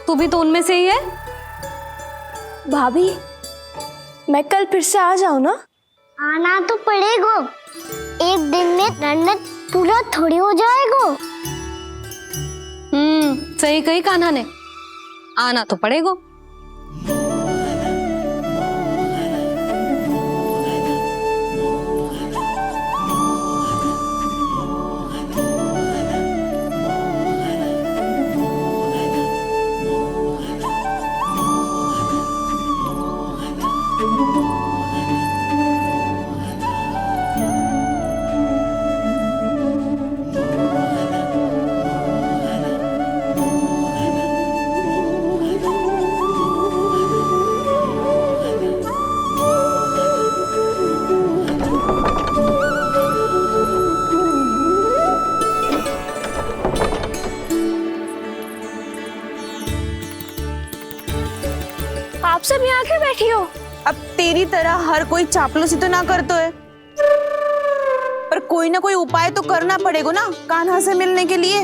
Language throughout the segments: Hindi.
तू भी तो उनमें से ही है। भाभी, मैं कल फिर से आ जाऊँ ना? आना तो पड़ेगा, एक दिन में रन्नत पूरा थोड़ी हो जाएगा। सही कही कान्हा ने, आना तो पड़ेगा। आप सब यहाँ क्यों बैठी हो? अब तेरी तरह हर कोई चापलूसी तो ना करता है, पर कोई ना कोई उपाय तो करना पड़ेगा ना कान्हा से मिलने के लिए।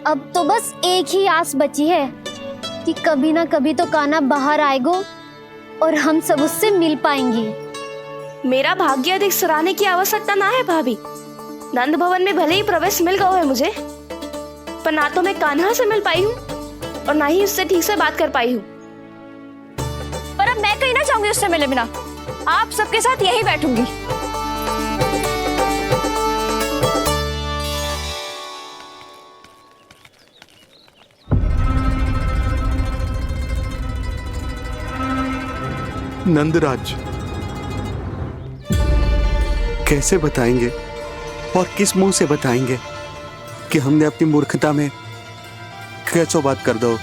अब तो बस एक ही आस बची है कि कभी ना कभी तो कान्हा बाहर आएगा और हम सब उससे मिल पाएंगे। मेरा भाग्य अधिक सराहने की आवश्यकता ना है भाभी। नंद भवन में भले ही प्रवेश मिल गया है मुझे, पर ना तो मैं कान्हा से मिल पाई हूँ और ना ही उससे ठीक से बात कर पाई हूँ। पर अब मैं कहीं ना जाऊंगी उससे मिले बिना, आप सबके साथ यहीं बैठूंगी। नंदराज, कैसे बताएंगे और किस मुंह से बताएंगे कि हमने अपनी मूर्खता में कैसो बात कर दो।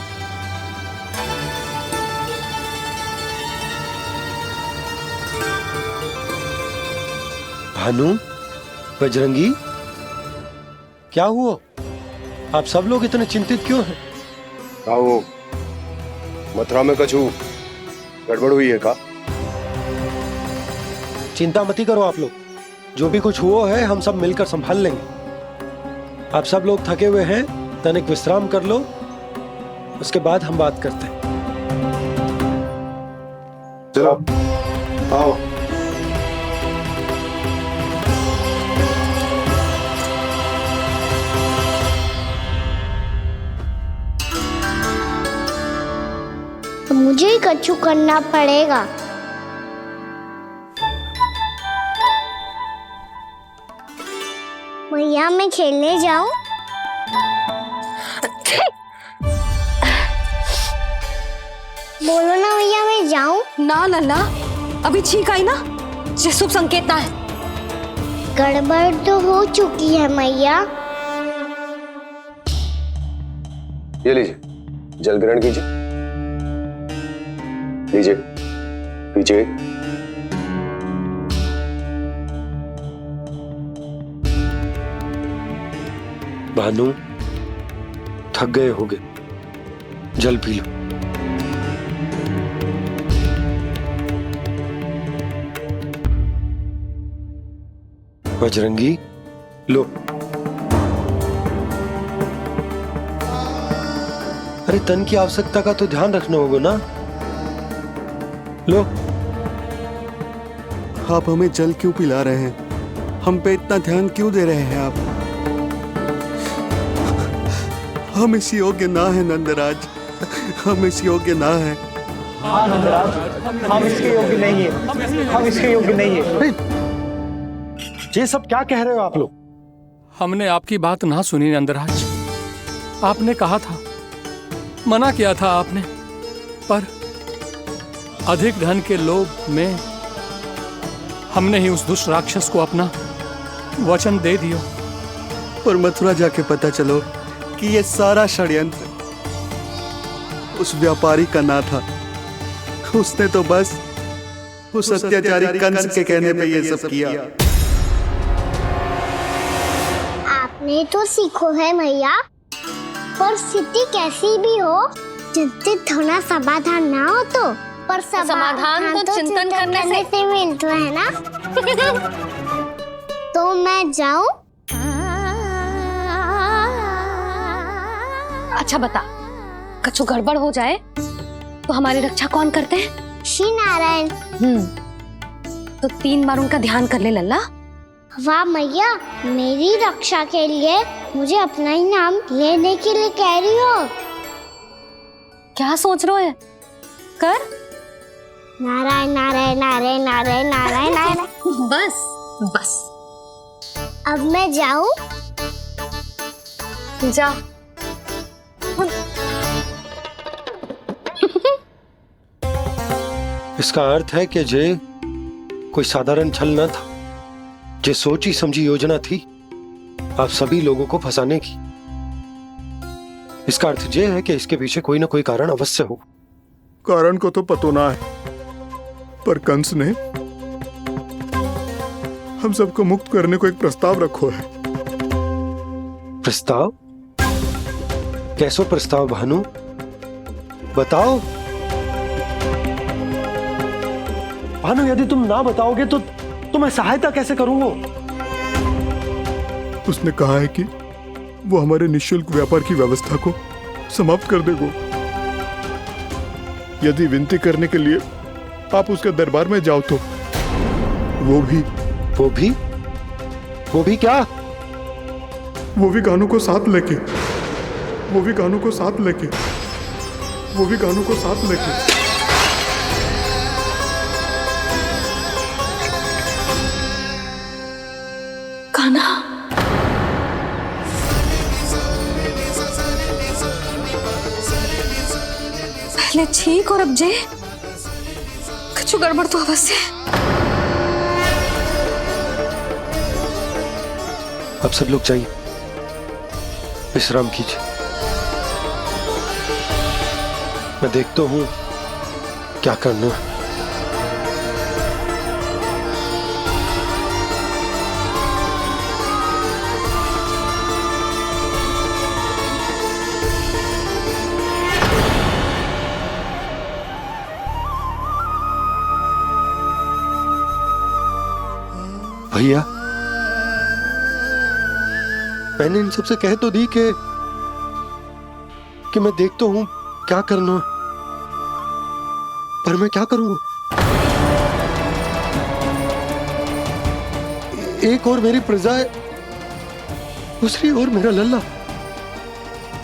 भानु, बजरंगी, क्या हुआ? आप सब लोग इतने चिंतित क्यों हैं? क्या हो, मथुरा में कछु गड़बड़ हुई है का? चिंता मत करो आप लोग, जो भी कुछ हुआ है हम सब मिलकर संभाल लेंगे। आप सब लोग थके हुए हैं, तनिक विश्राम कर लो, उसके बाद हम बात करते हैं। चलो आओ। मुझे ही कछु करना पड़ेगा। भैया मैं खेलने जाऊं? बोलो ना भैया मैं जाऊं? ना लल्ला, अभी छींक आई ना, ये शुभ संकेत ना है। गड़बड़ तो हो चुकी है मैया। ये लीजिए, जल ग्रहण कीजिए। लीजिए, पीछे। भानु, थक गए होगे, जल पी लो। बजरंगी, लो। अरे तन की आवश्यकता का तो ध्यान रखना होगा ना, लो। आप हमें जल क्यों पिला रहे हैं? हम पे इतना ध्यान क्यों दे रहे हैं आप? हम इस योग्य ना है नंदराज, हम इस योग्य ना है। हाँ नंदराज, हम इसके योग्य नहीं है, हम इसके योग्य नहीं है। ये सब क्या कह रहे हो आप लोग? हमने आपकी बात ना सुनी नंदराज। आपने कहा था, मना किया था आपने, पर अधिक धन के लोभ में हमने ही उस दुष्ट राक्षस को अपना वचन दे दिया। पर मथुरा जाके पता चलो कि ये सारा षड्यंत्र उस व्यापारी का ना था। उसने तो बस उस अत्याचारी कंस के कहने पे ये सब किया। आपने तो सीखो है भैया, पर स्थिति कैसी भी हो, चिंतित होना समाधान ना हो तो, पर समाधान तो चिंतन करने से मिलता है ना। तो मैं जाऊं? अच्छा बता, कुछ गड़बड़ हो जाए तो हमारी रक्षा कौन करते हैं? श्री नारायण। तो 3 बार उनका ध्यान कर ले लल्ला। वाह मैया, मेरी रक्षा के लिए मुझे अपना ही नाम लेने के लिए कह रही हो? क्या सोच रहे हो? कर। नारायण नारायण नारायण नारायण नारायण नारायण। बस बस, अब मैं जाऊं? जा। इसका अर्थ है कि जे कोई साधारण छल न था, जे सोची समझी योजना थी आप सभी लोगों को फंसाने की। इसका अर्थ ये है कि इसके पीछे कोई ना कोई कारण अवश्य हो। कारण को तो पतो ना है, पर कंस ने हम सबको मुक्त करने को एक प्रस्ताव रखो है। प्रस्ताव? कैसो प्रस्ताव भानु, बताओ। भानु, यदि तुम ना बताओगे तो मैं सहायता कैसे करूंगा? उसने कहा है कि वो हमारे निःशुल्क व्यापार की व्यवस्था को समाप्त कर देगा यदि विनती करने के लिए आप उसके दरबार में जाओ तो। वो भी क्या? वो भी गानों को साथ लेके कान्हा, पहले ठीक और अब जे कुछ गड़बड़ तो अवश्य है। अब सब लोग जाइए, विश्राम कीजिए। मैं देखता हूं क्या करना है। भैया, मैंने इन सबसे कह तो दी कि मैं देखता हूं क्या करना है, पर मैं क्या करूंगा? एक और मेरी प्रजा है, दूसरी ओर मेरा लल्ला।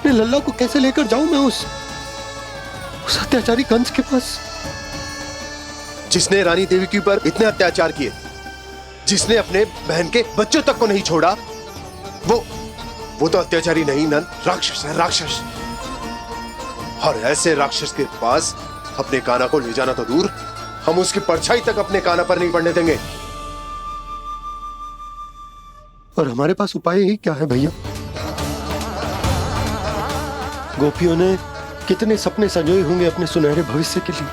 मैं लल्ला को कैसे लेकर जाऊं मैं उस अत्याचारी कंस के पास? जिसने रानी देवी के ऊपर इतने अत्याचार किए, जिसने अपने बहन के बच्चों तक को नहीं छोड़ा, वो तो अत्याचारी नहीं नंद, राक्षस है, राक्षस। और ऐसे राक्षस के पास अपने कान्हा को ले जाना तो दूर, हम उसकी परछाई तक अपने कान्हा पर नहीं पड़ने देंगे। और हमारे पास उपाय ही क्या है भैया? गोपियों ने कितने सपने संजोए होंगे अपने सुनहरे भविष्य के लिए,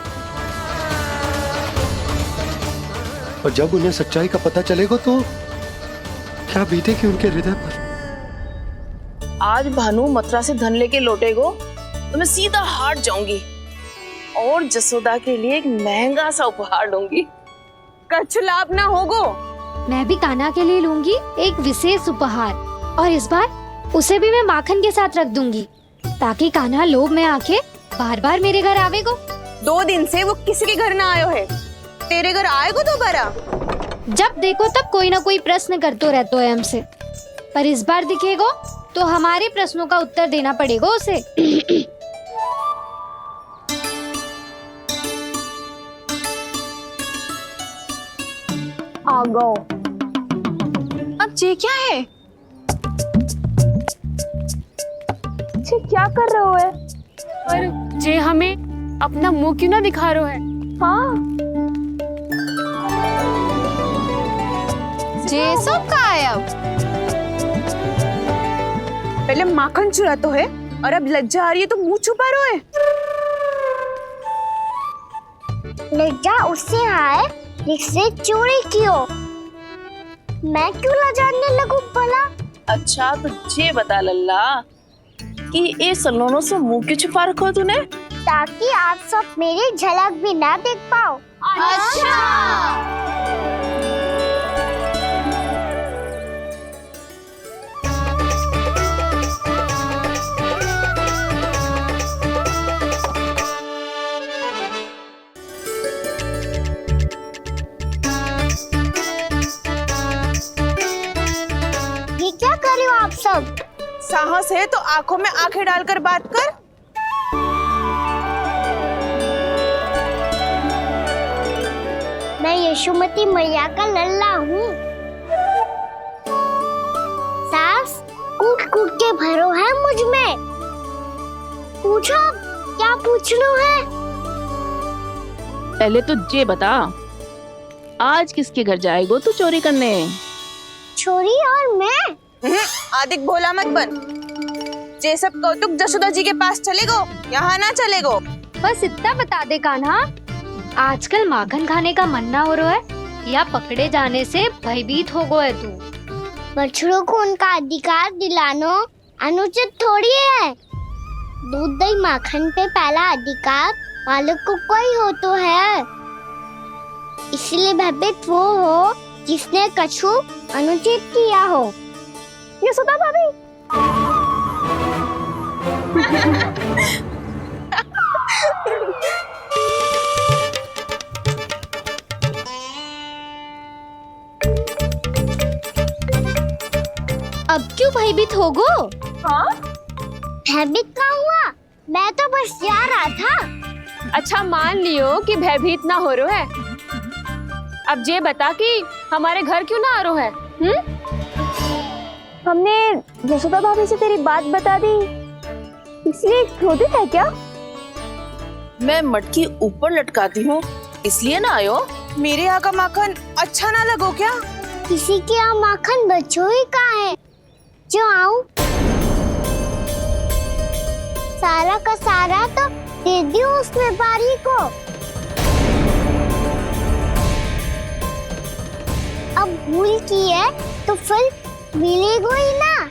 और जब उन्हें सच्चाई का पता चलेगा तो क्या बीतेगी उनके हृदय पर? आज भानु मथुरा से धन लेके लौटेगो तो मैं सीधा हाट जाऊंगी और जसोदा के लिए एक महंगा सा उपहार दूंगी। कछु लाभ ना होगो। मैं भी कान्हा के लिए लूंगी एक विशेष उपहार, और इस बार उसे भी मैं माखन के साथ रख दूंगी, ताकि कान्हा लोभ में आके बार बार मेरे घर आवेगो। 2 दिन से वो किसी के घर ना आयो है, तेरे घर आएगो दोबारा? जब देखो तब कोई ना कोई प्रश्न करते रहते है हमसे, पर इस बार दिखेगो तो हमारे प्रश्नों का उत्तर देना पड़ेगा उसे। आ गो। अब ये क्या है? ये क्या कर रहे हो है? पर जे हमें अपना मुंह क्यों ना दिखा रहे है? हाँ, जे सब का है अब? पहले माखन चुरा तो है और अब लज्जा आ रही है तो मुंह छुपा रहे है। लज्जा उससे आए जिससे चोरी की हो, मैं क्यों लजाने लगूं भला? अच्छा तो ये बता लल्ला कि ये सलोनों से मुंह क्यों छुपा रखो तूने? ताकि आप सब मेरी झलक भी ना देख पाओ। अच्छा। साहस है तो आंखों में आंखें डालकर बात कर। मैं यशोमती मैया का लल्ला हूँ। सास कूट कूट के भरो है मुझ में। पूछो क्या पूछना है। पहले तो ये बता, आज किसके घर जाएगो तू चोरी करने? छोरी और मैं। आदिक भोला मत बन। ये सब कौतुक जशोदा जी के पास चलेगो, यहाँ ना चलेगो। बस इतना बता दे कान्हा, आजकल माखन खाने का मन ना हो रहा है या पकड़े जाने से भयभीत हो गो है तू? बछड़ों को उनका अधिकार दिलानो अनुचित थोड़ी है। दूध दही माखन पे पहला अधिकार मालिक को कोई हो तो है। इसलिए भयभीत वो हो जिसने कछु अनुचित किया हो। यशोदा भाभी। अब क्यों भयभीत हो गो? हाँ? भयभीत का हुआ? मैं तो बस जा रहा था। अच्छा मान लियो कि भयभीत ना हो रो है। अब ये बता कि हमारे घर क्यों ना आ रो है? हमने यशोदा भाभी से तेरी बात बता दी, इसलिए क्रोधित है क्या? मैं मटकी ऊपर लटकाती हूँ इसलिए ना आयो? मेरे यहाँ का माखन अच्छा ना लगो क्या? किसी के यहाँ माखन बच्चों ही कहाँ है जो आऊं? सारा का सारा तो दे दियो उस व्यापारी को। अब भूल की है तो फिर मिलेगो ही ना।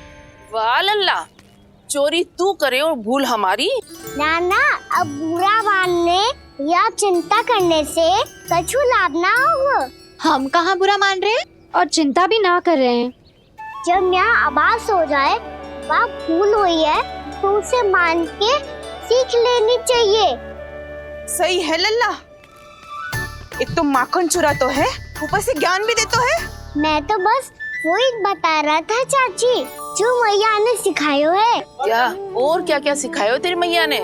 वाह लल्ला, चोरी तू करे और भूल हमारी। नाना, अब बुरा मानने या चिंता करने से कछु लाभ ना होगा। हम कहाँ बुरा मान रहे हैं और चिंता भी ना कर रहे हैं। जब यहाँ आभास हो जाए वहाँ भूल हुई है तो उसे मान के सीख लेनी चाहिए। सही है लल्ला, एक तो माखन चुरा तो है, ऊपर से ज्ञान भी दे तो है। मैं तो बस वही बता रहा था चाची जो मैया ने सिखायो है। क्या और क्या क्या सिखायो तेरी मैया ने?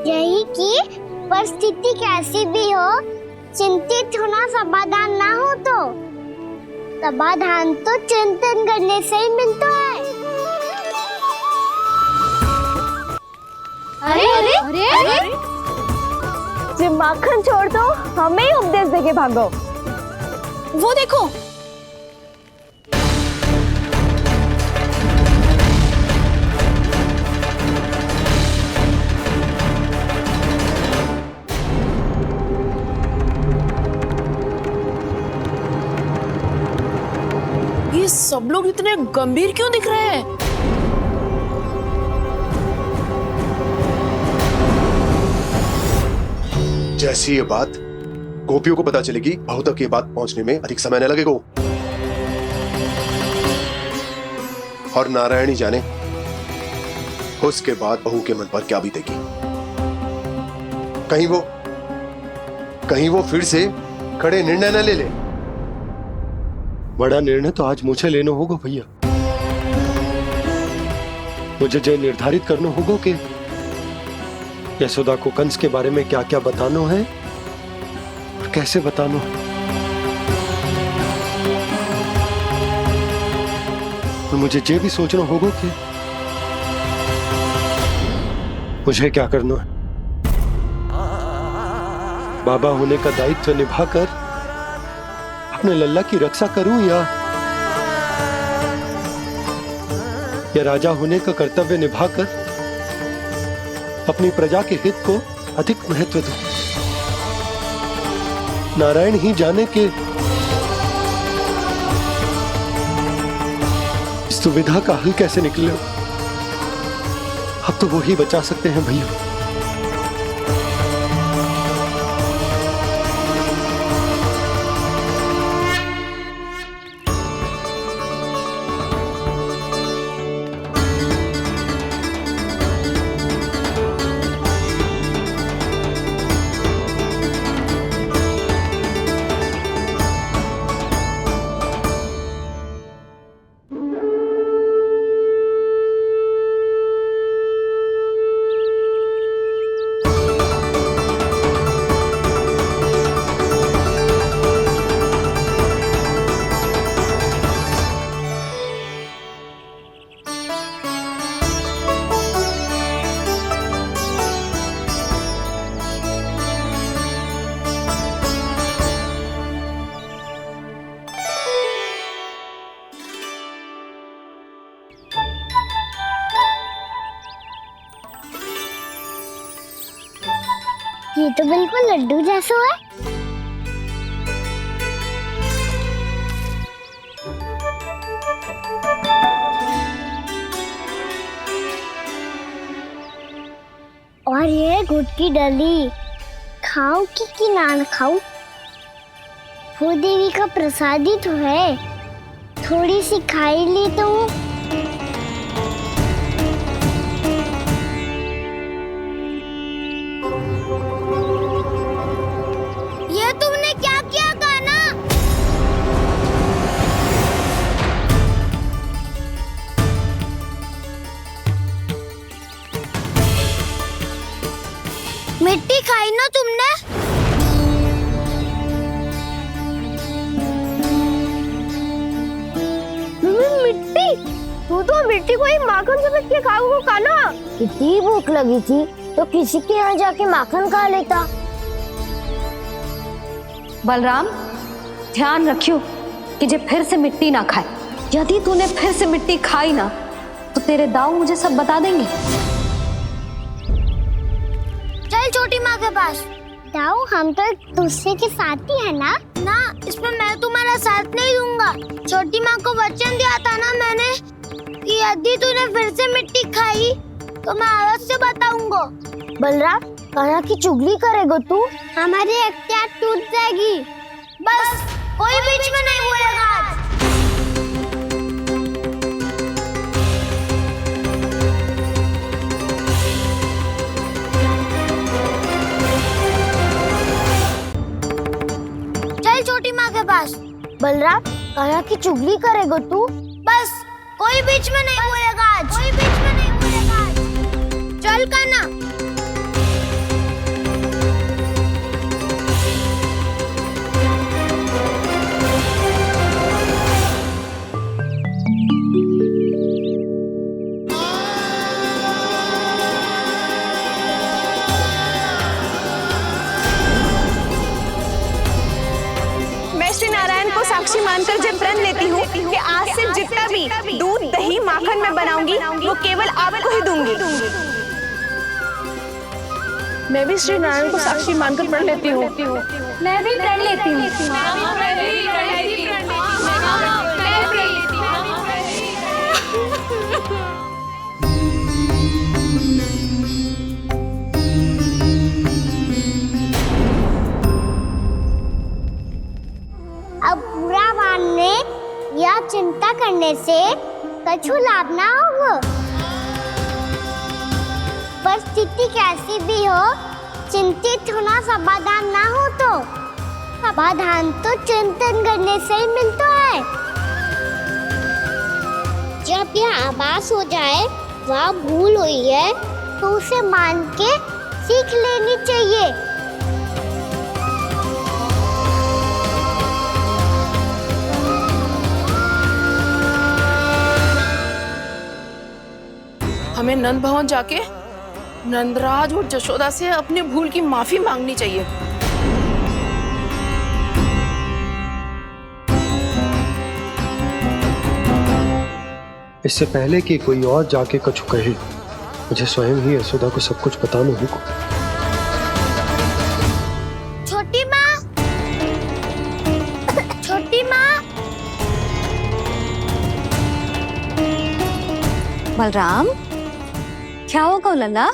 यही कि परिस्थिति कैसी भी हो चिंतित होना समाधान ना हो तो समाधान तो चिंतन करने से ही मिलता है। अरे अरे अरे, अरे? जब माखन छोड़ दो हमें ही उपदेश देके भागो। वो देखो, ये सब लोग इतने गंभीर क्यों दिख रहे हैं? जैसी ये बात गोपियों को पता चलेगी, बहू तक ये बात पहुंचने में अधिक समय न लगेगा। और नारायण ही जाने उसके बाद बहू के मन पर क्या बीतेगी। कहीं वो फिर से खड़े निर्णय न ले ले। बड़ा निर्णय तो आज मुझे लेना होगा भैया। मुझे जो निर्धारित करना होगा कि यशोदा को कंस के बारे में क्या क्या बताना है और कैसे बताना है। और मुझे ये भी सोचना होगा कि मुझे क्या करना है। बाबा होने का दायित्व निभाकर अपने लल्ला की रक्षा करूं या राजा होने का कर्तव्य निभाकर अपनी प्रजा के हित को अधिक महत्व दूं। नारायण ही जाने के इस दुविधा का हल कैसे निकले। अब तो वो ही बचा सकते हैं भैया। ये तो बिल्कुल लड्डू जैसा है। और ये गुड़ की डली खाऊं कि ना खाऊं? वो देवी का प्रसाद ही तो है, थोड़ी सी खाई ली तो। ये तुमने क्या किया कान्हा? मिट्टी खाई ना तुमने? मिट्टी? तू तो मिट्टी को ही माखन समझ के खाओगे कान्हा। इतनी भूख लगी थी तो किसी के यहाँ जाके माखन खा लेता। बलराम, ध्यान रखियो कि जे फिर से मिट्टी ना खाए। यदि तूने फिर से मिट्टी खाई ना तो तेरे दाऊ मुझे सब बता देंगे। चल छोटी माँ के पास। दाऊ, हम तो एक दूसरे के साथी है ना? ना, इसमें मैं तुम्हारा साथ नहीं दूंगा। छोटी माँ को वचन दिया था ना मैंने कि यदि तूने फिर से मिट्टी खाई तो मैं आवाज से बताऊंगा। बलराम, कान्हा की चुगली करेगा तू? हमारी अख्तियार टूट जाएगी। बस कोई बीच में नहीं बोलेगा आज। चल छोटी माँ के पास। बलराम, कान्हा की चुगली करेगा तू? बस कोई बीच में नहीं बोलेगा आज। कोई बीच में नहीं बोलेगा आज। चल कान्हा। मैं श्री नारायण को साक्षी मानकर जब प्रण लेती हूँ कि आज से जितना भी दूध, दही, माखन मैं बनाऊंगी वो केवल आपको ही दूंगी। मैं भी श्री नारायण को साक्षी मानकर प्रण लेती हूँ। मैं भी प्रण लेती हूँ। अब बुरा मानने या चिंता करने से कछु लाभ ना होगा। परिस्थिति कैसी भी हो, चिंतित होना समाधान ना हो तो समाधान तो चिंतन करने से ही मिलता है। जब यह आभास हो जाए वह भूल हुई है तो उसे मान के सीख लेनी चाहिए। हमें नंद भवन जाके नंदराज और जशोदा से अपनी भूल की माफी मांगनी चाहिए। इससे पहले कि कोई और जाके कछु कहे, मुझे स्वयं ही यशोदा को सब कुछ बताना होगा। छोटी माँ, छोटी माँ। बलराम, क्या होगा लल्ला?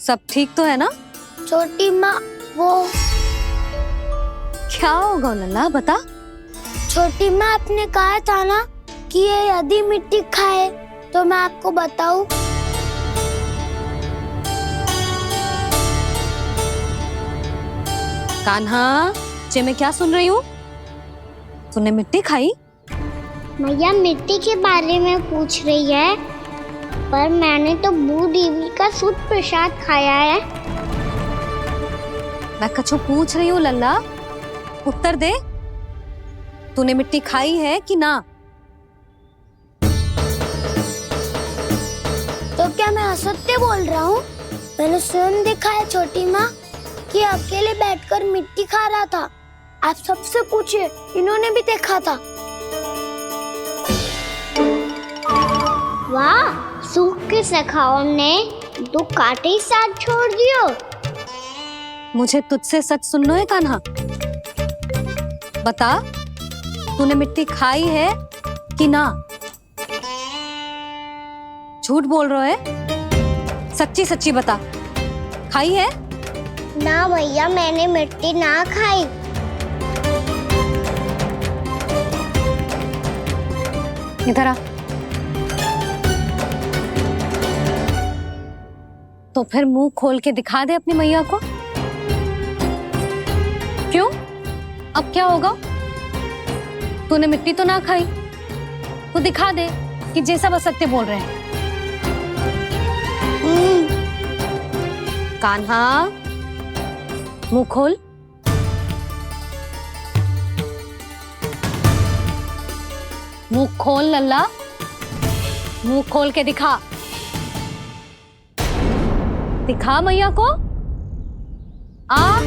सब ठीक तो है ना? छोटी माँ, वो क्या होगा लल्ला, बता। छोटी माँ, आपने कहा था ना कि ये यदि मिट्टी खाए तो मैं आपको बताऊं। कान्हा, जे मैं क्या सुन रही हूँ? तूने मिट्टी खाई? मैया मिट्टी के बारे में पूछ रही है, पर मैंने तो भू देवी का शुद्ध प्रसाद खाया है। मैं कछु पूछ रही हूँ लल्ला, उत्तर दे। तूने मिट्टी खाई है कि ना? तो क्या मैं असत्य बोल रहा हूँ? मैंने स्वयं देखा है छोटी माँ कि अकेले बैठकर मिट्टी खा रहा था। आप सबसे पूछिए, इन्होंने भी देखा था। वाह, सूख के सखाओं ने दो कांटे ही साथ छोड़ दियो। मुझे तुझसे सच सुनना है कान्हा। बता, तूने मिट्टी खाई है कि ना? झूठ बोल रहा है, सच्ची सच्ची बता, खाई है? ना भैया, मैंने मिट्टी ना खाई। इधर आ। तो फिर मुंह खोल के दिखा दे अपनी मैया को। क्यों? अब क्या होगा? तूने मिट्टी तो ना खाई, तो दिखा दे कि जैसा वो सत्य बोल रहे हैं। कान्हा, मुंह खोल। मुंह खोल लल्ला, मुंह खोल के दिखा। दिखा मैया को। आ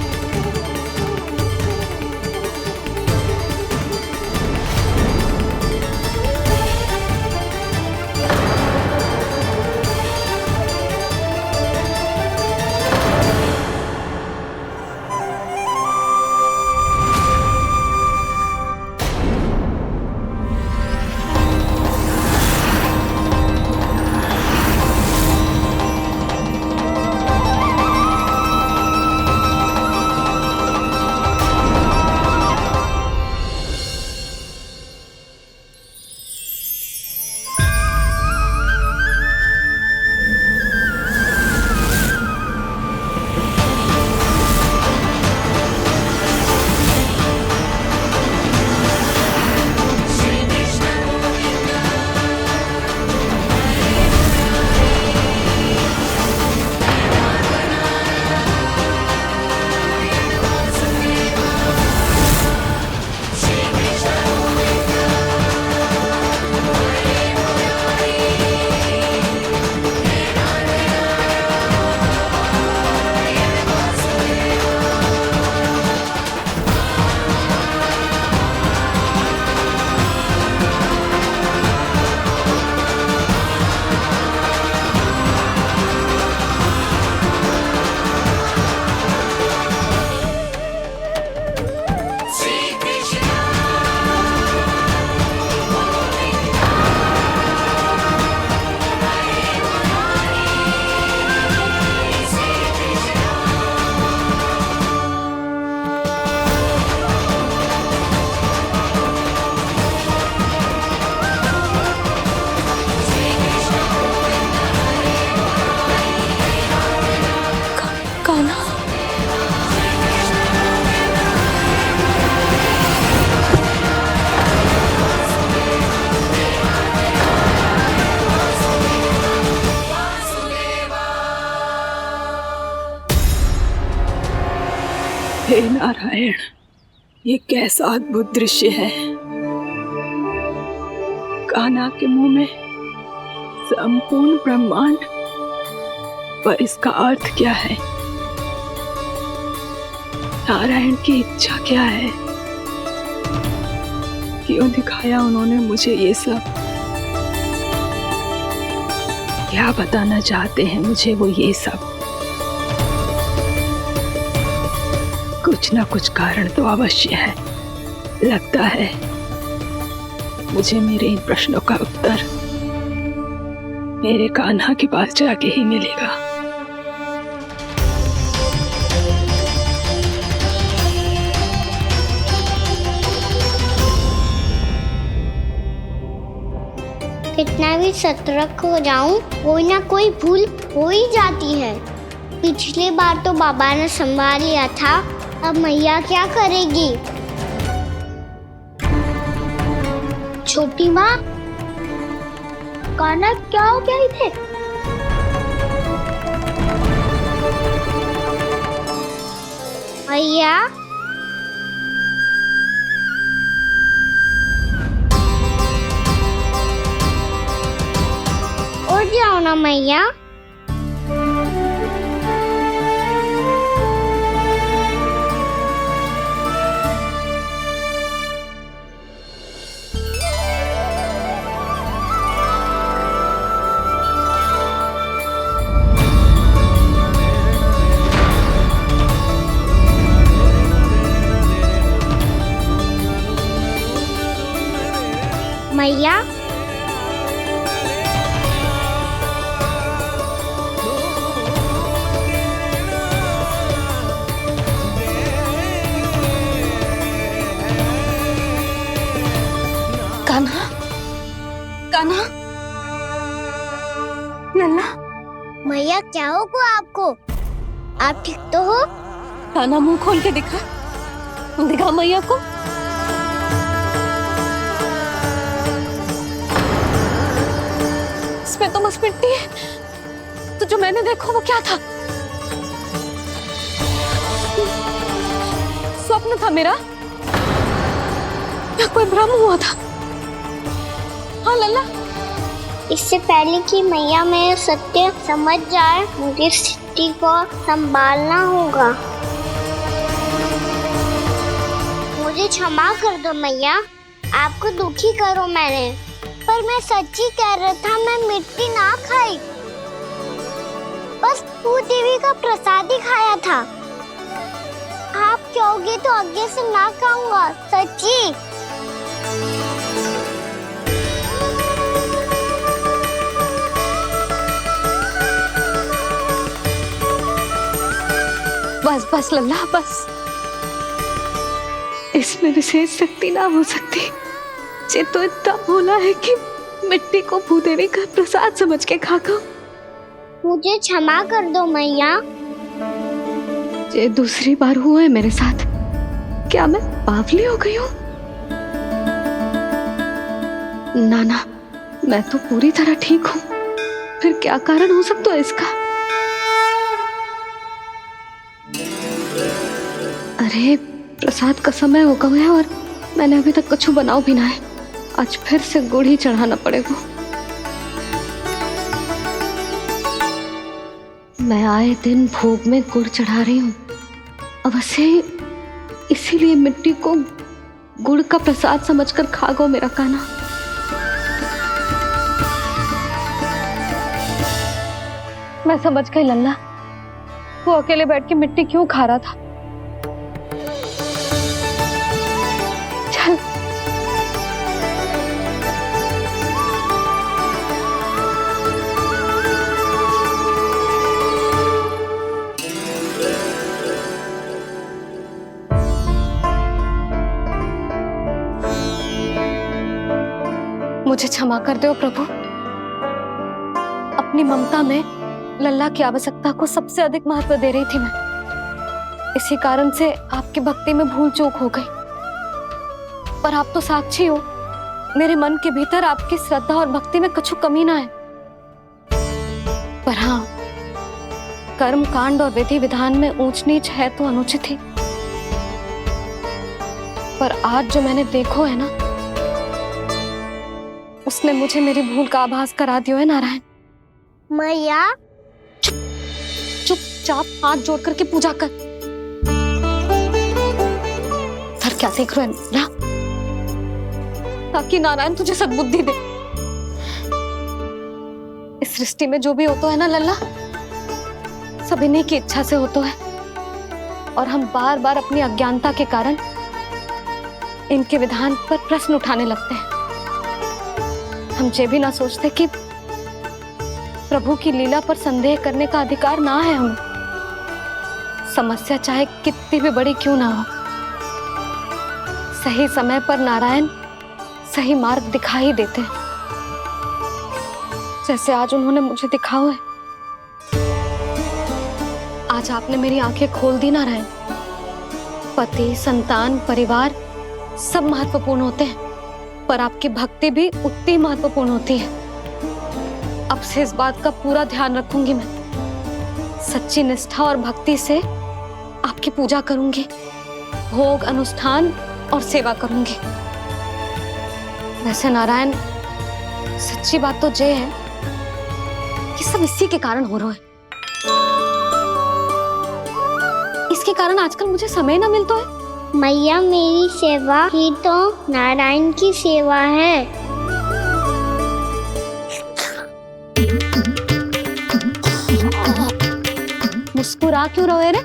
हे नारायण, ये कैसा अद्भुत दृश्य है। कान्हा के मुंह में संपूर्ण ब्रह्मांड, पर इसका अर्थ क्या है? नारायण की इच्छा क्या है? क्यों दिखाया उन्होंने मुझे ये सब? क्या बताना चाहते हैं मुझे वो ये सब? कुछ ना कुछ कारण तो अवश्य है। लगता है मुझे मेरे इन प्रश्नों का उत्तर मेरे कान्हा के पास जाके ही मिलेगा। कितना भी सतर्क हो जाऊं, कोई ना कोई भूल हो ही जाती है। पिछली बार तो बाबा ने संभाल लिया था, अब मैया क्या करेगी? छोटी माँ, कान्हा क्या हो गया इधर? मैया, उठ जाओ ना मैया। मैया कान्हा, कान्हा, लल्ला, मैया क्या होगा आपको? आप ठीक तो हो? कान्हा मुंह खोल के दिखा, दिखा मैया को। इसमें तो बस मिट्टी है, तो जो मैंने देखा वो क्या था? स्वप्न था मेरा या कोई भ्रम हुआ था? हाँ लल्ला, इससे पहले कि मैया मेरे सत्य समझ जाए, मुझे स्थिति को संभालना होगा। मुझे क्षमा कर दो मैया, आपको दुखी करो मैंने, पर मैं सच्ची कह रहा था, मैं मिट्टी ना खाई, बस भू देवी का प्रसाद ही खाया था। आप कहोगे तो आगे से ना खाऊंगा, सच्ची। बस बस लल्ला, बस। इसमें विशेष शक्ति ना हो सकती। ये तो इतना भोला है कि मिट्टी को भूदेवी का प्रसाद समझ के खा गो। मुझे क्षमा कर दो मैया। ये दूसरी बार हुआ है मेरे साथ। क्या मैं बावली हो गई हूँ? ना, मैं तो पूरी तरह ठीक हूँ। फिर क्या कारण हो सकता है इसका? अरे प्रसाद का समय हो गया है और मैंने अभी तक कुछ बनाओ भी ना है। आज फिर से गुड़ ही चढ़ाना पड़ेगा। मैं आए दिन भोग में गुड़ चढ़ा रही हूँ, अवश्य इसीलिए मिट्टी को गुड़ का प्रसाद समझकर खा गो मेरा कान्हा। मैं समझ गई लल्ला, वो अकेले बैठ के मिट्टी क्यों खा रहा था। चल मुझे क्षमा कर दो प्रभु। अपनी ममता में लल्ला की आवश्यकता को सबसे अधिक महत्व दे रही थी मैं। इसी कारण से आपकी भक्ति में भूल चूक हो गई। पर आप तो साक्षी हो, मेरे मन के भीतर आपकी श्रद्धा और भक्ति में कुछ कमी ना है। पर हाँ, कर्म कांड और विधि विधान में ऊंच नीच है तो अनुचित ही। पर आज जो मैंने देखो है ना, उसने मुझे मेरी भूल का आभास करा दिया है नारायण। मैया चुपचाप हाथ जोड़ करके पूजा कर। सर क्या देख रहे हैं? ताकि नारायण तुझे सद्बुद्धि दे। इस सृष्टि में जो भी होता है ना लल्ला, सब इन्हीं की इच्छा से होता है। और हम बार बार अपनी अज्ञानता के कारण इनके विधान पर प्रश्न उठाने लगते हैं। हम ये भी ना सोचते कि प्रभु की लीला पर संदेह करने का अधिकार ना है हमें। समस्या चाहे कितनी भी बड़ी क्यों ना हो, सही समय पर नारायण सही मार्ग दिखा ही देते हैं, जैसे आज उन्होंने मुझे दिखाओ है। आज आपने मेरी आंखें खोल दी नारायण। पति, संतान, परिवार सब महत्वपूर्ण होते हैं, पर आपकी भक्ति भी उतनी महत्वपूर्ण होती है। अब से इस बात का पूरा ध्यान रखूंगी मैं। सच्ची निष्ठा और भक्ति से आपकी पूजा करूंगी, भोग, अनुष्ठान और सेवा करूंगी। वैसे नारायण, सच्ची बात तो ये है कि सब इसी के कारण हो रहा है। इसके कारण आजकल मुझे समय ना मिलता है। मैया, मेरी सेवा ही तो नारायण की सेवा है। मुस्कुरा क्यों रहे रे?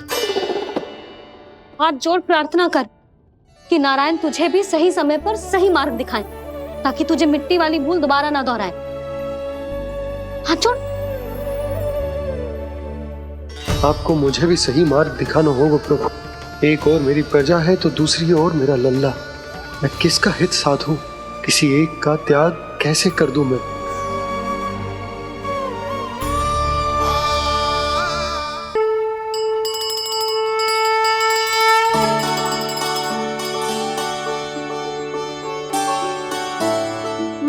हाथ जोड़ प्रार्थना कर कि नारायण तुझे भी सही समय पर सही मार्ग दिखाएं। ताकि तुझे मिट्टी वाली भूल दोबारा ना दोहराए। हाथ छोड़। आपको मुझे भी सही मार्ग दिखाना होगा प्रभु। एक और मेरी प्रजा है तो दूसरी ओर मेरा लल्ला। मैं किसका हित साधूं? किसी एक का त्याग कैसे कर दूं मैं?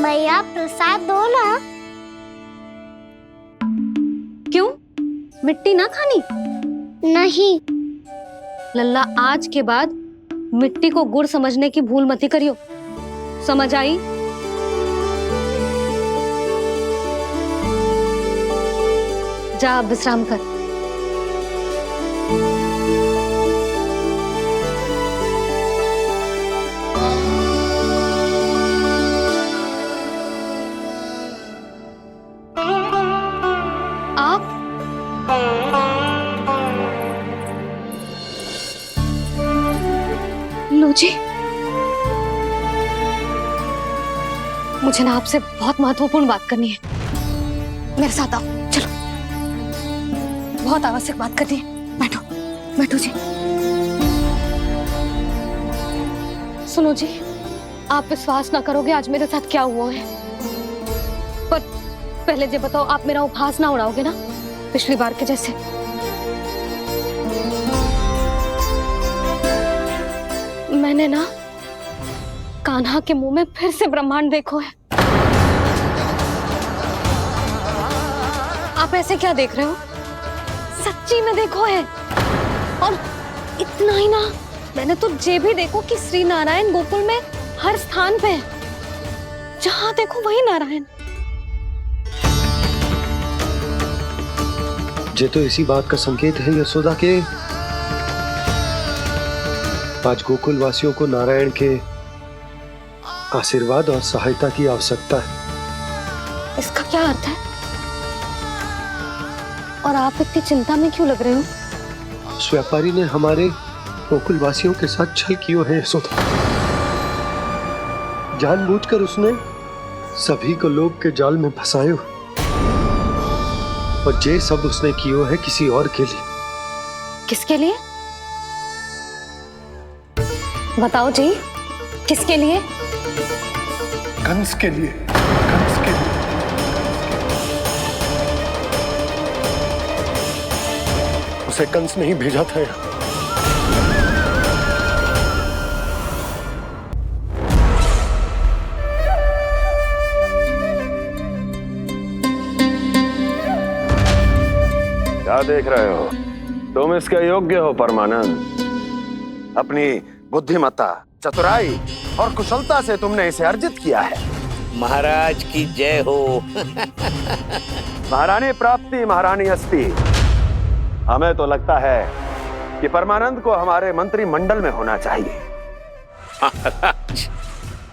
मैया प्रसाद दो ना। क्यों? मिट्टी ना खानी? नहीं। लल्ला, आज के बाद मिट्टी को गुड़ समझने की भूल मत करियो। समझ आई? जा अब विश्राम कर। आप लो जी, मुझे ना आपसे बहुत महत्वपूर्ण बात करनी है। मेरे साथ आओ, चलो। बहुत आवश्यक बात करनी है। बैठो, बैठो जी। सुनो जी, आप विश्वास ना करोगे आज मेरे साथ क्या हुआ है। पर पहले ये बताओ, आप मेरा उपहास ना उड़ाओगे ना पिछली बार के जैसे? मैंने ना कान्हा के मुंह में फिर से ब्रह्मांड देखो है। आप ऐसे क्या देख रहे हो? सच्ची में देखो है। और इतना ही ना, मैंने तो ये भी देखो कि श्री नारायण गोकुल में हर स्थान पे है। जहां देखो वही नारायण। ये तो इसी बात का संकेत है यशोदा के आज गोकुल वासियों को नारायण के आशीर्वाद और सहायता की आवश्यकता है। इसका क्या अर्थ है? और आप इतनी चिंता में क्यों लग रहे हो? उस व्यापारी ने हमारे गोकुल वासियों के साथ छल किया है यशोदा। जानबूझकर उसने सभी को लोभ के जाल में फंसायो। और ये सब उसने किया है किसी और के लिए। किसके लिए? बताओ जी, किसके लिए? कंस के लिए। कंस के लिए। उसे कंस नहीं भेजा था यहाँ। क्या देख रहे हो? तुम इसके योग्य हो परमानंद। अपनी बुद्धिमत्ता, चतुराई और कुशलता से तुमने इसे अर्जित किया है। महाराज की जय हो। महारानी प्राप्ति महारानी अस्ति। हमें तो लगता है कि परमानंद को हमारे मंत्रिमंडल में होना चाहिए।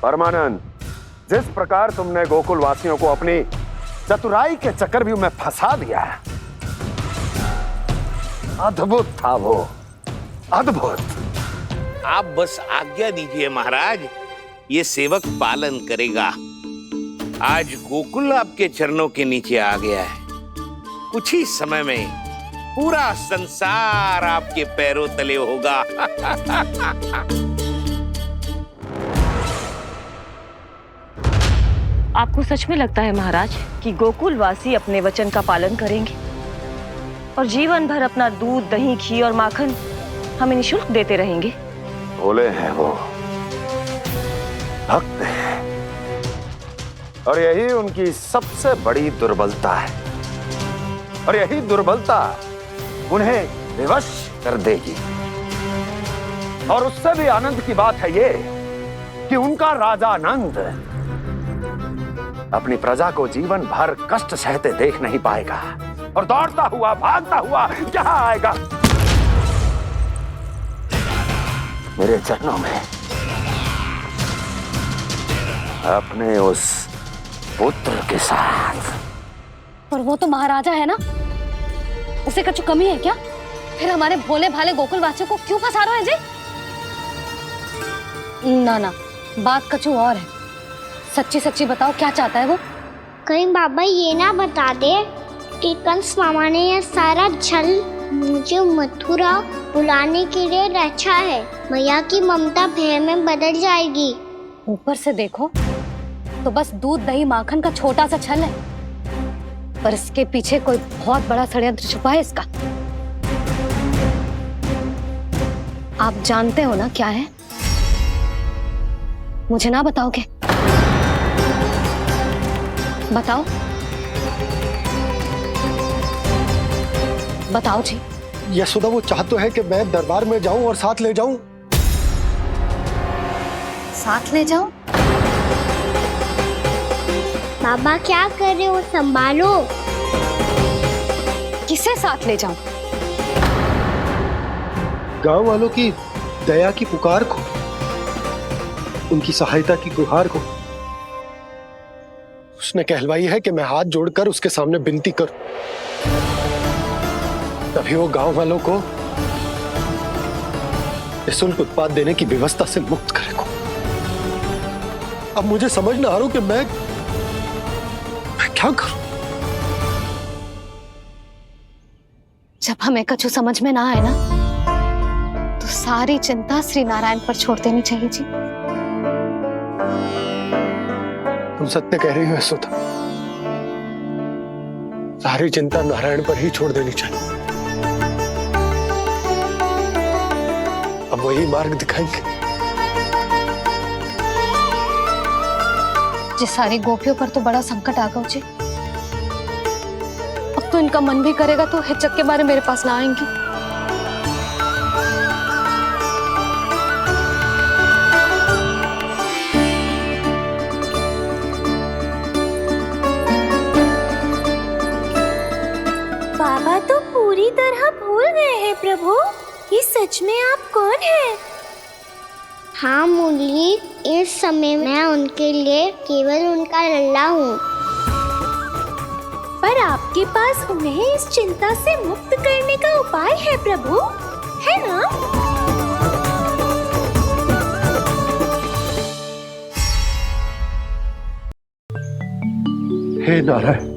परमानंद, जिस प्रकार तुमने गोकुल वासियों को अपनी चतुराई के चक्रव्यूह में फंसा दिया है, अद्भुत था वो, अद्भुत। आप बस आज्ञा दीजिए महाराज, ये सेवक पालन करेगा। आज गोकुल आपके चरणों के नीचे आ गया है। कुछ ही समय में पूरा संसार आपके पैरों तले होगा। आपको सच में लगता है महाराज कि गोकुल वासी अपने वचन का पालन करेंगे और जीवन भर अपना दूध, दही, घी और माखन हमें निःशुल्क देते रहेंगे? भोले हैं वो, भक्त हैं, और यही उनकी सबसे बड़ी दुर्बलता है। और यही दुर्बलता उन्हें विवश कर देगी। और उससे भी आनंद की बात है ये कि उनका राजा नंद अपनी प्रजा को जीवन भर कष्ट सहते देख नहीं पाएगा और दौड़ता हुआ, भागता हुआ यहाँ आएगा मेरे चरणों में, अपने उस पुत्र के साथ। पर वो तो महाराजा है ना, उसे कुछ कमी है क्या? फिर हमारे भोले भाले गोकुल वासियों को क्यों फंसा रहे हैं जी? ना ना, बात कछु और है। सच्ची सच्ची बताओ, क्या चाहता है वो? कहीं बाबा ये ना बता दे कि कंस मामा ने यह सारा छल मुझे मथुरा बुलाने के लिए रचा है। मैया की ममता भय में बदल जाएगी। ऊपर से देखो तो बस दूध दही माखन का छोटा सा छल है, पर इसके पीछे कोई बहुत बड़ा षड्यंत्र छुपा है इसका। आप जानते हो ना क्या है? मुझे ना बताओगे? बताओ बताओ जी। यशोदा, वो चाह तो है कि मैं दरबार में जाऊं और साथ ले जाऊं। साथ ले जाऊं? बाबा क्या कर रहे हो, संभालो। किसे साथ ले जाऊं? गांव वालों की दया की पुकार को, उनकी सहायता की गुहार को। उसने कहलवाई है कि मैं हाथ जोड़कर उसके सामने विनती करूं, तभी वो गांव वालों को निःशुल्क उत्पाद देने की व्यवस्था से मुक्त करेगा। अब मुझे समझ ना आ रहा कि मैं क्या करूं। जब हमें कछु समझ में ना आए ना, तो सारी चिंता श्री नारायण पर छोड़ देनी चाहिए जी। तुम सत्य कह रही हो यशोदा, सारी चिंता नारायण पर ही छोड़ देनी चाहिए। अब वही मार्ग दिखाएंगे। जिस सारी गोपियों पर तो बड़ा संकट आ गया जी। अब तो इनका मन भी करेगा तो हिचक के बारे मेरे पास ना आएंगी। बाबा तो पूरी तरह भूल गए हैं प्रभु, ये सच में आप कौन हैं? हाँ मुरली, इस समय मैं उनके लिए केवल उनका लल्ला हूँ। पर आपके पास उन्हें इस चिंता से मुक्त करने का उपाय है प्रभु, है ना? हे नारायण,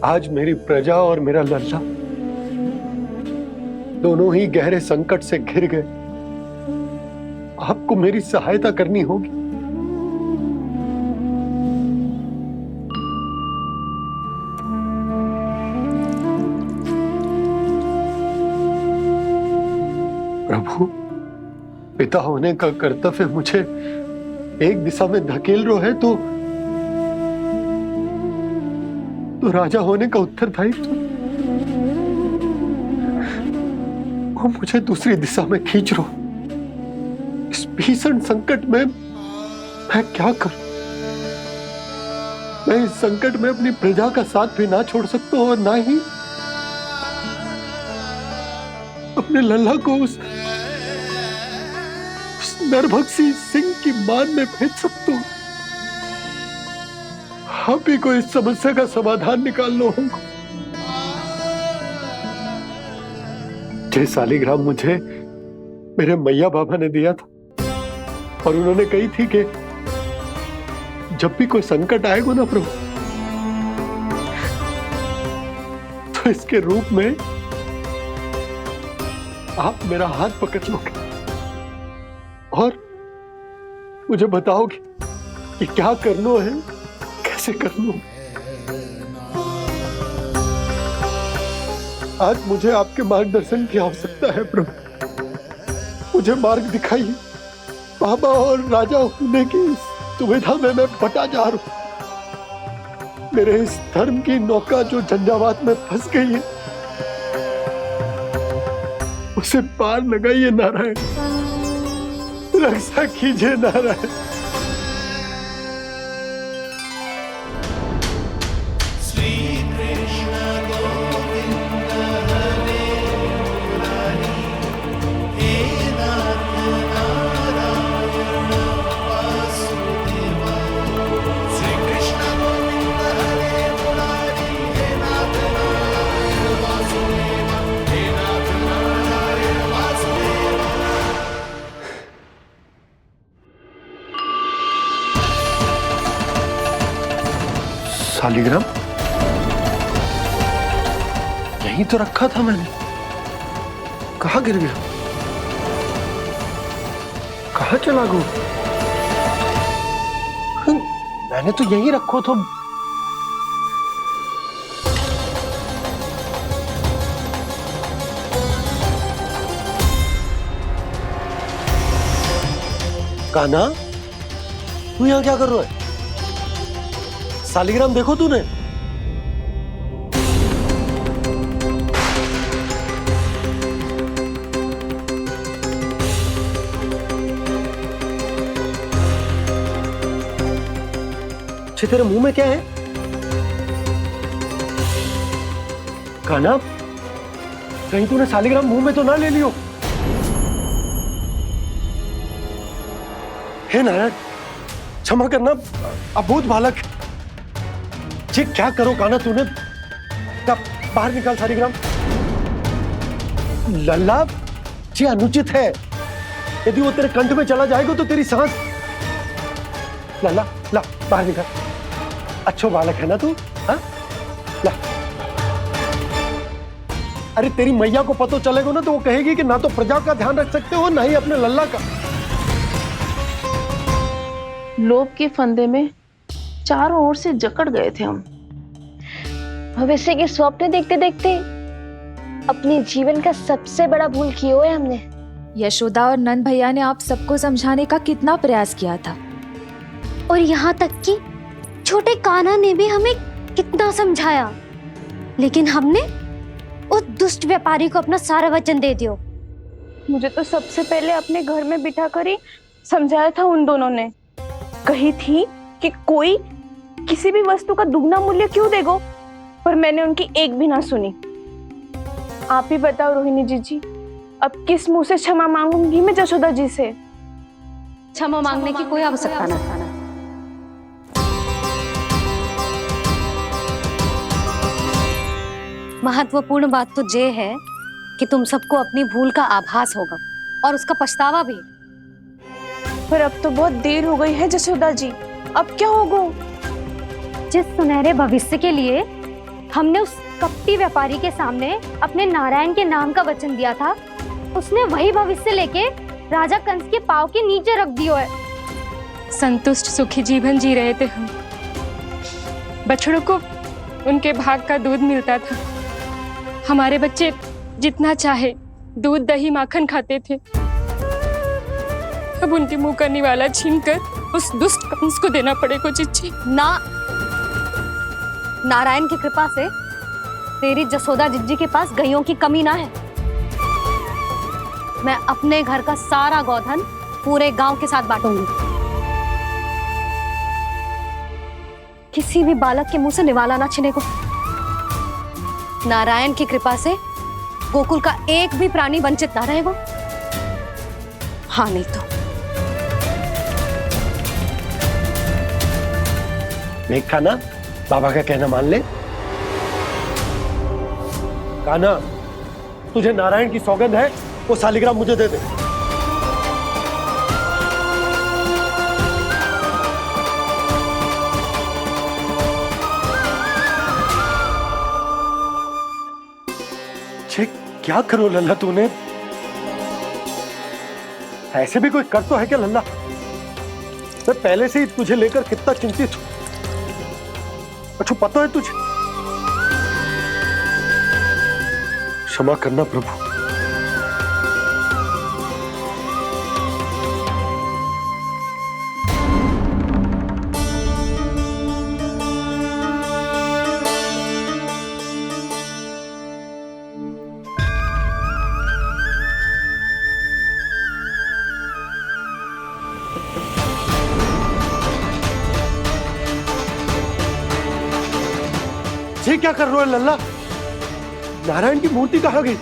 आज मेरी प्रजा और मेरा लल्ला दोनों ही गहरे संकट से घिर गए। आपको मेरी सहायता करनी होगी। प्रभु, पिता होने का कर्तव्य मुझे एक दिशा में धकेल रहा है तो राजा होने का उत्तरदायित्व वो मुझे दूसरी दिशा में खींच रहा। इस भीषण संकट में मैं क्या करूं? मैं इस संकट में अपनी प्रजा का साथ भी ना छोड़ सकता हूं और ना ही अपने लल्ला को उस नरभक्षी सिंह की मान में भेज सकता हूं। आप ही को इस समस्या का समाधान निकालना होगा। जे शालिग्राम मुझे मेरे मैया बाबा ने दिया था और उन्होंने कही थी कि जब भी कोई संकट आएगा ना प्रभु, तो इसके रूप में आप मेरा हाथ पकड़ लोगे और मुझे बताओगे कि क्या करना है, कैसे करना है। आज मुझे आपके मार्गदर्शन की आवश्यकता है प्रभु। मुझे मार्ग दिखाइए। बाबा और राजा होने की सुविधा में मैं बटा जा रहा हूं। मेरे इस धर्म की नौका जो झंझावात में फंस गई है, उसे पार लगाइए नारायण, रक्षा कीजिए नारायण। शालिग्राम यहीं तो रखा था मैंने, कहाँ गिर गया, कहाँ चला गया? मैंने तो यहीं रखो था। कान्हा, तू यहाँ क्या कर रहा है? शालिग्राम देखो तूने? अच्छे, तेरे मुंह में क्या है? कान्हा, कहीं तूने शालिग्राम मुंह में तो ना ले लियो? हे नारायण, क्षमा करना, अबोध बालक। जी क्या करो कान्हा तूने? बाहर निकाल शालिग्राम। लल्ला, जी अनुचित है। यदि वो तेरे कंठ में चला जाएगा तो तेरी सांस। लल्ला, ला बाहर निकाल। अच्छो बालक है ना तू? हाँ, ला। अरे तेरी मैया को पता चलेगा ना तो वो कहेगी कि ना तो प्रजा का ध्यान रख सकते हो ना ही अपने लल्ला का। लोभ के फंदे में चारों ओर से जकड़ गए थे हम। भविष्य के स्वप्न देखते देखते अपने जीवन का सबसे बड़ा भूल किया है हमने। यशोदा और नंद भैया ने आप सबको समझाने का कितना प्रयास किया था, और यहाँ तक कि छोटे कान्हा ने भी हमें कितना समझाया, लेकिन हमने उस दुष्ट व्यापारी को अपना सारा वचन दे दिया। मुझे तो सबसे पहले अपने घर में बिठा कर ही समझाया था उन दोनों ने। कही थी कि कोई किसी भी वस्तु का दुगना मूल्य क्यों देगा, पर मैंने उनकी एक भी ना सुनी। आप ही बताओ रोहिणी जी, अब किस मुंह से क्षमा मांगूंगी मैं जशोदा जी से? क्षमा मांगने की कोई आवश्यकता ना था। महत्वपूर्ण बात तो ये है कि तुम सबको अपनी भूल का आभास होगा और उसका पछतावा भी। पर अब तो बहुत देर हो गई है जशोदा जी, अब क्या होगा? जिस सुनहरे भविष्य के लिए हमने उस कपटी व्यापारी के सामने अपने नारायण के नाम का वचन दिया था, उसने वही भविष्य लेके राजा कंस के पांव के नीचे रख दिया है। संतुष्ट सुखी जीवन जी रहे थे हम। बछड़ों को उनके भाग का दूध मिलता था। हमारे बच्चे जितना चाहे दूध दही माखन खाते थे। अब उनके मुंह का निवाला छीनकर उस दुष्ट कंस को देना पड़ेगा चिच्ची। ना, नारायण की कृपा से तेरी जसोदा जिज्जी के पास गैयों की कमी ना है। मैं अपने घर का सारा गोधन पूरे गांव के साथ बांटूंगी। किसी भी बालक के मुंह से निवाला ना छिने को। नारायण की कृपा से गोकुल का एक भी प्राणी वंचित ना रहेगा। हाँ नहीं तो देख कान्हा, बाबा का कहना मान ले। कान्हा, तुझे नारायण की सौगंध है, वो शालिग्राम मुझे दे दे। क्या करो लल्ला तूने? ऐसे भी कोई कर तो है क्या लल्ला? मैं पहले से ही तुझे लेकर कितना चिंतित हूं। अच्छा पता है तुझे? क्षमा करना प्रभु। ये क्या कर रहे हो लल्ला? नारायण की मूर्ति कहाँ गई?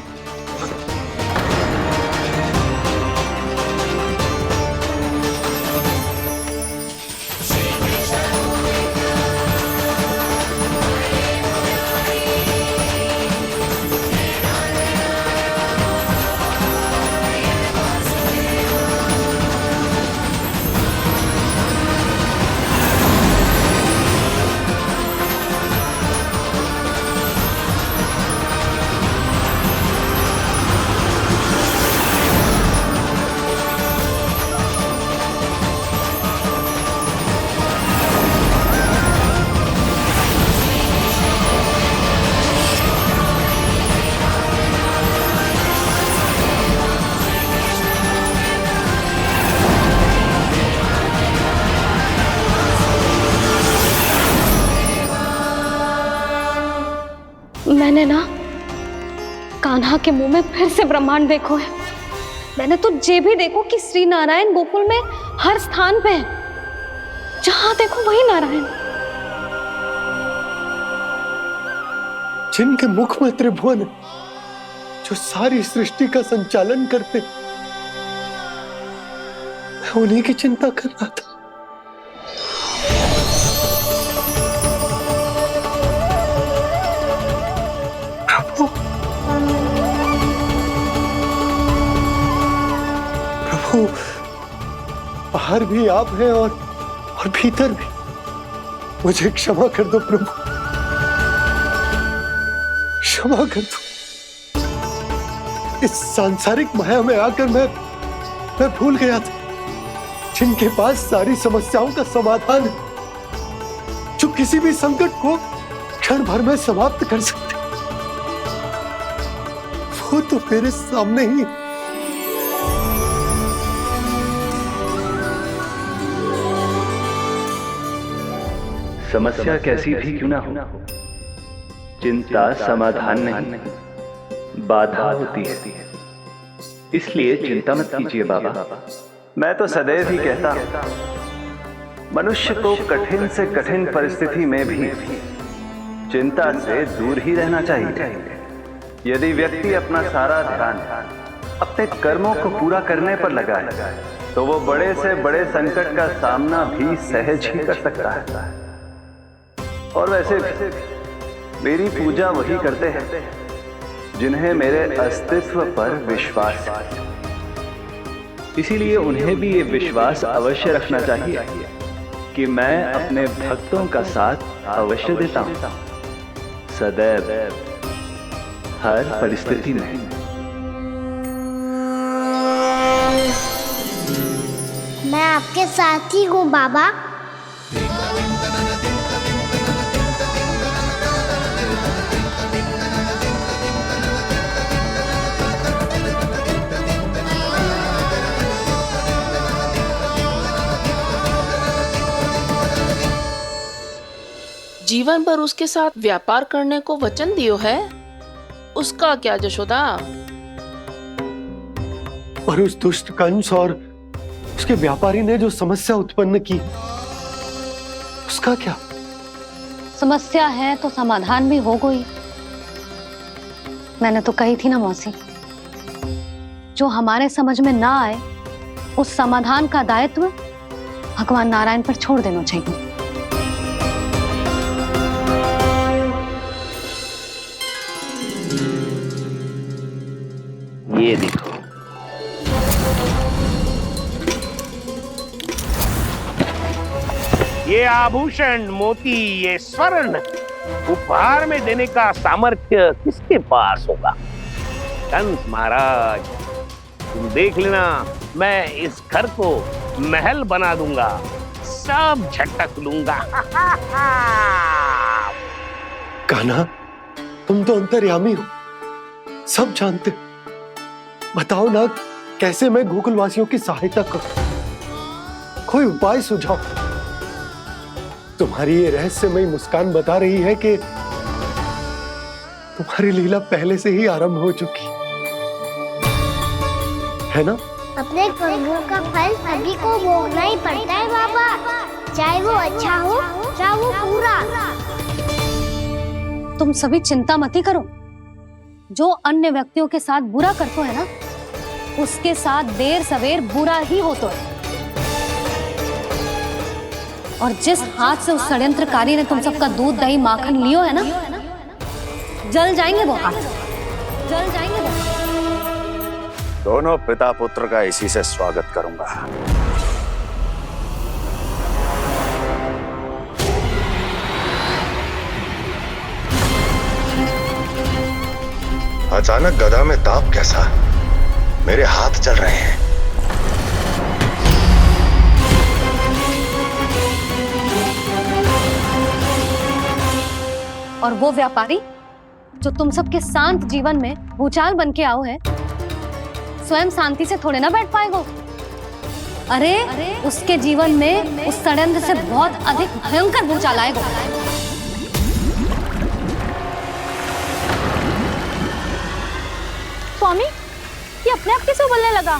कान्हा के मुंह में फिर से ब्रह्मांड देखो है। मैंने तो ये भी देखो कि श्री नारायण गोकुल में हर स्थान पे है, जहां देखो वही नारायण। जिनके मुख में त्रिभुवन है, जो सारी सृष्टि का संचालन करते, मैं उन्हीं की चिंता कर रहा था। प्रभु, बाहर भी आप हैं और भीतर भी। मुझे क्षमा कर दो प्रभु, क्षमा कर दो। इस सांसारिक माया में आकर मैं भूल गया था जिनके पास सारी समस्याओं का समाधान है, जो किसी भी संकट को क्षण भर में समाप्त कर सकते, वो तो मेरे सामने ही है। समस्या कैसी भी क्यों ना हो, चिंता समाधान नहीं, बाधा होती है। इसलिए चिंता मत कीजिए बाबा। मैं तो सदैव ही कहता हूं, मनुष्य को कठिन से कठिन परिस्थिति में भी चिंता से दूर ही रहना चाहिए। यदि व्यक्ति अपना सारा ध्यान अपने कर्मों को पूरा करने पर लगाए, तो वो बड़े से बड़े संकट का सामना भी सहज ही कर सकता है। और वैसे भी मेरी पूजा वही करते हैं जिन्हें मेरे अस्तित्व पर विश्वास है। इसीलिए उन्हें भी ये विश्वास अवश्य रखना चाहिए कि मैं अपने भक्तों का साथ अवश्य देता हूं, सदैव, हर परिस्थिति में। मैं आपके साथ ही हूँ बाबा। जीवन भर उसके साथ व्यापार करने को वचन दियो है, उसका क्या जशोदा? और उस दुष्ट कंस और उसके व्यापारी ने जो समस्या उत्पन्न की, उसका क्या? समस्या है तो समाधान भी हो गई। मैंने तो कही थी ना मौसी, जो हमारे समझ में ना आए उस समाधान का दायित्व भगवान नारायण पर छोड़ देना चाहिए। ये देखो, ये आभूषण, मोती, ये स्वर्ण उपहार में देने का सामर्थ्य किसके पास होगा? कंस महाराज, तुम देख लेना, मैं इस घर को महल बना दूंगा, सब झटक लूंगा। कान्हा, तुम तो अंतर्यामी हो, सब जानते हो। बताओ ना, कैसे मैं गोकुलवासियों की सहायता करूं? कोई उपाय सुझाओ। तुम्हारी ये रहस्यमयी मुस्कान बता रही है कि तुम्हारी लीला पहले से ही आरंभ हो चुकी है ना? अपने कर्मों का फल सभी को भोगना ही पड़ता है बाबा, चाहे वो अच्छा हो चाहे वो बुरा। तुम सभी चिंता मत ही करो। जो अन्य व्यक्तियों के साथ बुरा करते है ना, उसके साथ देर सवेर बुरा ही होता है। और जिस हाथ से उस षड्यंत्रकारी ने तुम सबका दूध दही माखन लियो है ना, जल जाएंगे वो हाथ, जल जाएंगे वो। दोनों पिता पुत्र का इसी से स्वागत करूंगा। अचानक गदा में ताप कैसा? मेरे हाथ चल रहे हैं। और वो व्यापारी जो तुम सबके शांत जीवन में भूचाल बन के आओ है, स्वयं शांति से थोड़े ना बैठ पाएगा। अरे उसके जीवन में उस षड्यंत्र से बहुत अधिक भयंकर भूचाल आएगा। स्वामी, ये अपने आप कैसे उबलने लगा?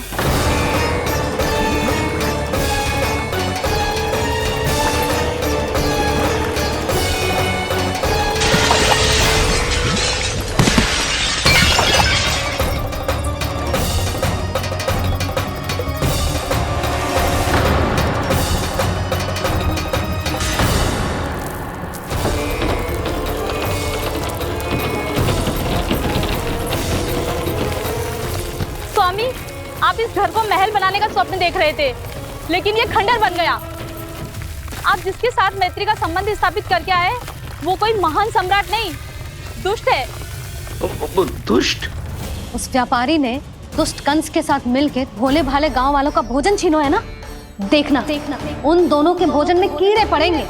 आप इस घर को महल बनाने का स्वप्न देख रहे थे, लेकिन ये खंडर बन गया। आप जिसके साथ मैत्री का संबंध स्थापित करके आए, वो कोई महान सम्राट नहीं, दुष्ट है। दुष्ट? उस व्यापारी ने दुष्ट कंस के साथ मिलकर भोले भाले गांव वालों का भोजन छीनो है ना। देखना उन दोनों के भोजन में कीड़े पड़ेंगे।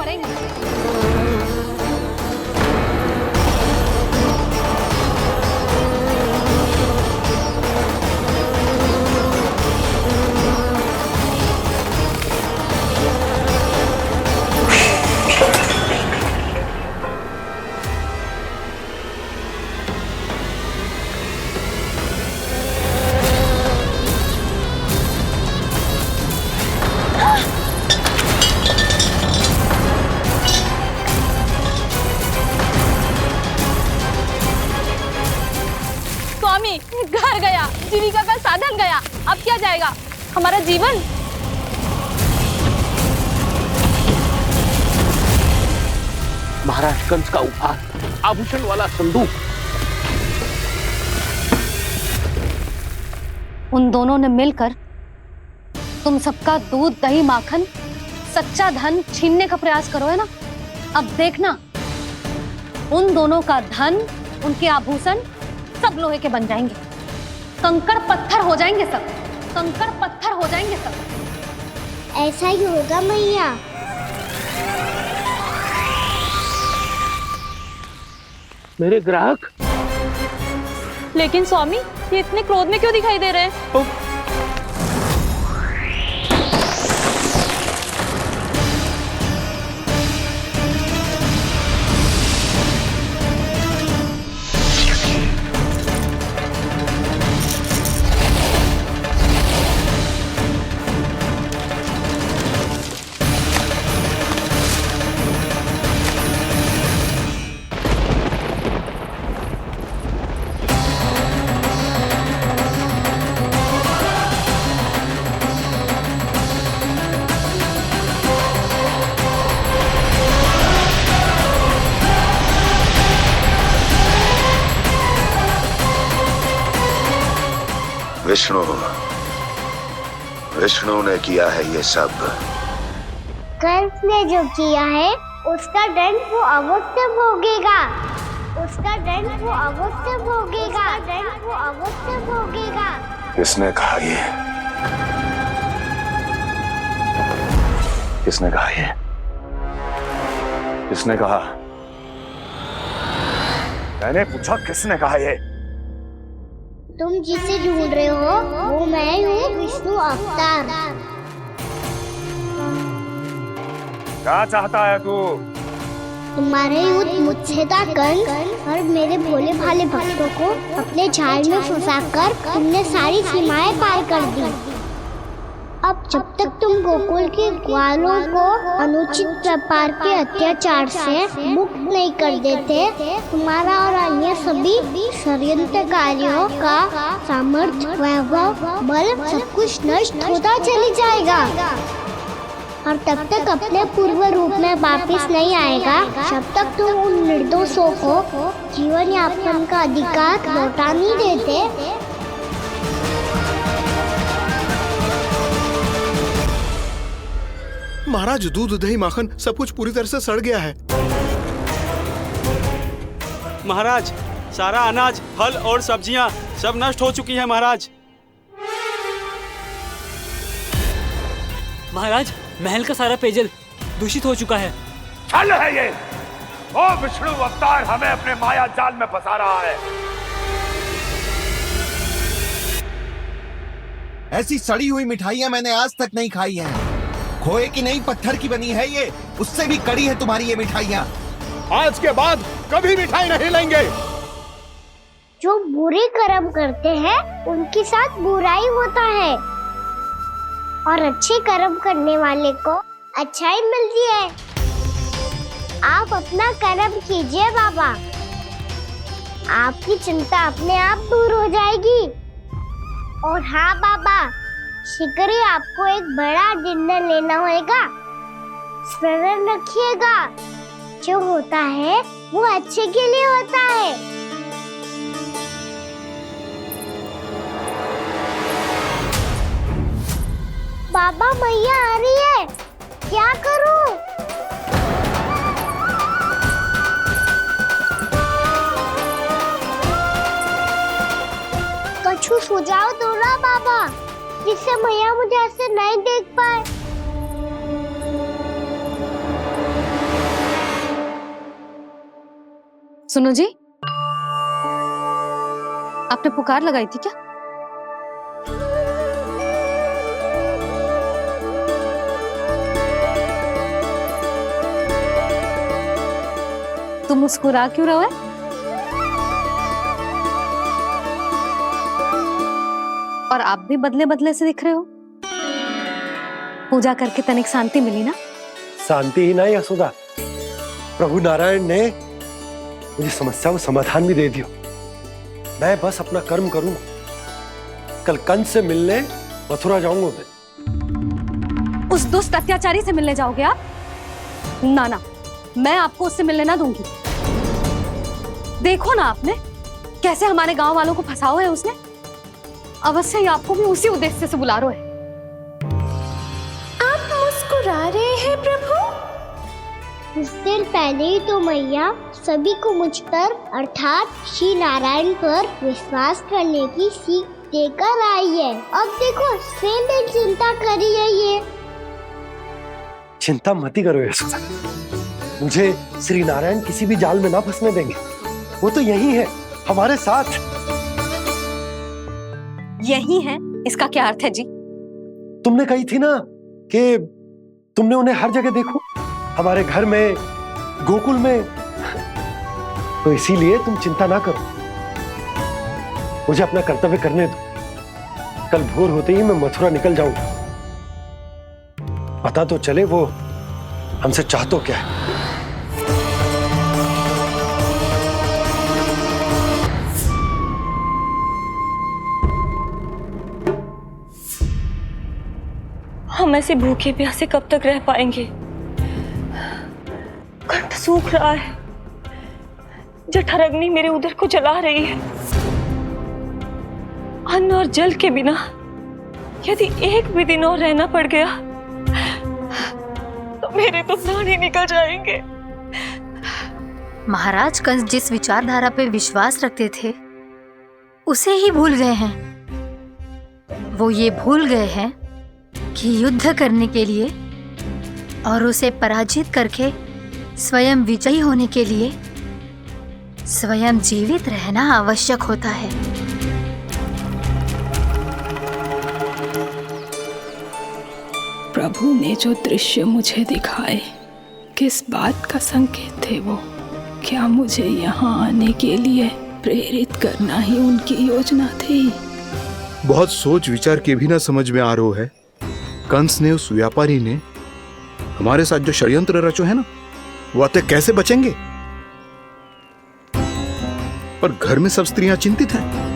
घर गया, जीविका का साधन गया, अब क्या जाएगा हमारा जीवन? महाराज कंस का उपहार, आभूषण वाला संदूक। उन दोनों ने मिलकर तुम सबका दूध, दही, माखन, सच्चा धन छीनने का प्रयास करो है ना। अब देखना उन दोनों का धन, उनके आभूषण सब लोहे के बन जाएंगे, कंकड़ पत्थर हो जाएंगे सब, कंकड़ पत्थर हो जाएंगे सब। ऐसा ही होगा मैया। मेरे ग्राहक। लेकिन स्वामी, ये इतने क्रोध में क्यों दिखाई दे रहे हैं? विष्णु ने किया है ये सब। कंस ने जो किया है उसका दंड वो अवश्य भोगेगा, उसका दंड वो अवश्य भोगेगा, दंड वो अवश्य भोगेगा। किसने कहा ये? किसने कहा ये? किसने कहा? मैंने पूछा किसने कहा ये? तुम जिसे ढूंढ रहे हो वो मैं हूँ, विष्णु अवतार। क्या चाहता है तू? तुम्हारे युद्ध मुझसे था कंस, और मेरे भोले भाले भक्तों को अपने जाल में फंसाकर तुमने सारी सीमाएं पार कर दी। अब जब तक तुम गोकुल के ग्वालों को अनुचित व्यापार के अत्याचार से मुक्त नहीं कर देते, तुम्हारा और अन्य सभी षड्यंत्रकारियों का सामर्थ्य, वैभव, बल सब कुछ नष्ट होता चली जाएगा, और तब तक अपने पूर्व रूप में वापस नहीं आएगा जब तक तुम उन निर्दोषों को जीवन यापन का अधिकार लौटा नहीं देते। महाराज, दूध, दही, माखन सब कुछ पूरी तरह से सड़ गया है। महाराज, सारा अनाज, फल और सब्जियां सब नष्ट हो चुकी हैं महाराज। महाराज, महल का सारा पेयजल दूषित हो चुका है। छल है ये। ओ विष्णु अवतार हमें अपने माया जाल में फंसा रहा है। ऐसी सड़ी हुई मिठाइयां मैंने आज तक नहीं खाई हैं। खोए की नहीं, पत्थर की बनी है ये, उससे भी कड़ी है तुम्हारी ये मिठाइयां। आज के बाद कभी मिठाई नहीं लेंगे। जो बुरे कर्म करते हैं उनके साथ बुराई होता है और अच्छे कर्म करने वाले को अच्छाई मिलती है। आप अपना कर्म कीजिए बाबा, आपकी चिंता अपने आप दूर हो जाएगी। और हाँ बाबा, शीघ्र ही आपको एक बड़ा डिनर लेना होगा। स्मरण रखिएगा, जो होता है वो अच्छे के लिए होता है। बाबा मैया आ रही है, क्या करूं? कछु सुझाव दो ना बाबा, जिससे मैया मुझे ऐसे नहीं देख पाए। सुनो जी, आपने पुकार लगाई थी क्या? तुम मुस्कुरा क्यों रहे हो? और आप भी बदले बदले से दिख रहे हो। पूजा करके तनिक शांति मिली ना? शांति ही नहीं यशोदा, प्रभु नारायण ने मुझे समस्या को समाधान भी दे दियो। मैं बस अपना कर्म करूं। कल कंस से मिलने मथुरा जाऊंगा मैं। उस दुष्ट अत्याचारी से मिलने जाओगे आप? ना ना, मैं आपको उससे मिलने ना दूंगी। देखो ना आपने कैसे हमारे गांव वालों को फंसाओ है उसने। अवश्य ही आपको भी उसी उद्देश्य से बुला रहा है। आप मुस्कुरा रहे हैं प्रभु? कुछ देर पहले ही तो मैया सभी को मुझ पर अर्थात श्री नारायण पर विश्वास करने की सीख देकर आई है। अब देखो स्वयं भी चिंता करी है ये। चिंता मत ही करो यशोदा, मुझे श्री नारायण किसी भी जाल में ना फंसने देंगे। वो तो यही है हमारे साथ। यही है, इसका क्या अर्थ है जी? तुमने कही थी ना कि तुमने उन्हें हर जगह देखो, हमारे घर में, गोकुल में। तो इसीलिए तुम चिंता ना करो, मुझे अपना कर्तव्य करने दो। कल भोर होते ही मैं मथुरा निकल जाऊंगा। पता तो चले वो हमसे चाहतो क्या है। हम ऐसे भूखे प्यासे कब तक रह पाएंगे? कंठ सूख रहा है, जठराग्नि मेरे उदर को जला रही है। अन्न और जल के बिना यदि एक भी दिन और रहना पड़ गया तो मेरे तो प्राण ही निकल जाएंगे। महाराज कंस जिस विचारधारा पे विश्वास रखते थे उसे ही भूल गए हैं। वो ये भूल गए हैं कि युद्ध करने के लिए और उसे पराजित करके स्वयं विजयी होने के लिए स्वयं जीवित रहना आवश्यक होता है। प्रभु ने जो दृश्य मुझे दिखाए, किस बात का संकेत थे वो? क्या मुझे यहाँ आने के लिए प्रेरित करना ही उनकी योजना थी? बहुत सोच विचार के भी ना समझ में आ रहा है। कंस ने, उस व्यापारी ने हमारे साथ जो षड्यंत्र रचो है ना, वो आते कैसे बचेंगे? पर घर में सब स्त्रियां चिंतित हैं।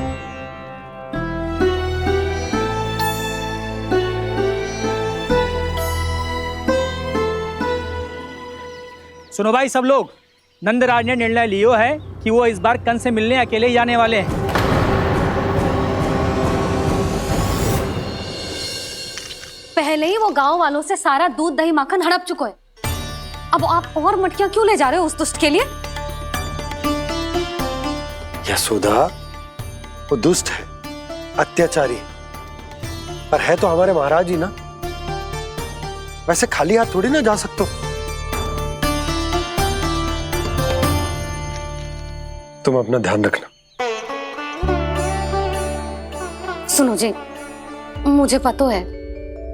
सुनो भाई सब लोग, नंदराज ने निर्णय लियो है कि वो इस बार कंस से मिलने अकेले ही आने वाले हैं। पहले ही वो गांव वालों से सारा दूध दही माखन हड़प चुका है। अब आप और मटकियां क्यों ले जा रहे हो उस दुष्ट के लिए? यशोदा, वो दुष्ट है, अत्याचारी, पर है तो हमारे महाराज ही ना। वैसे खाली हाथ थोड़ी ना जा सकते। तुम अपना ध्यान रखना। सुनो जी, मुझे पता है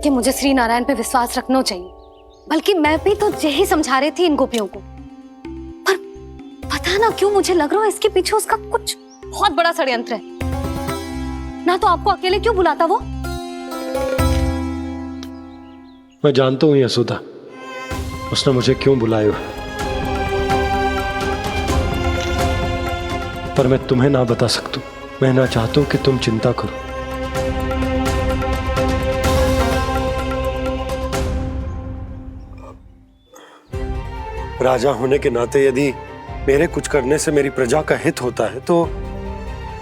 कि मुझे श्री नारायण पे विश्वास रखना चाहिए, बल्कि मैं भी तो यही समझा रही थी इन गोपियों को। पर पता ना क्यों मुझे लग रहा है इसके पीछे उसका कुछ बहुत बड़ा षड्यंत्र है। ना तो आपको अकेले क्यों बुलाता वो? मैं जानता हूं यशोदा, उसने मुझे क्यों बुलाया, पर मैं तुम्हें ना बता सकता। मैं ना चाहता हूं कि तुम चिंता करो। राजा होने के नाते यदि मेरे कुछ करने से मेरी प्रजा का हित होता है तो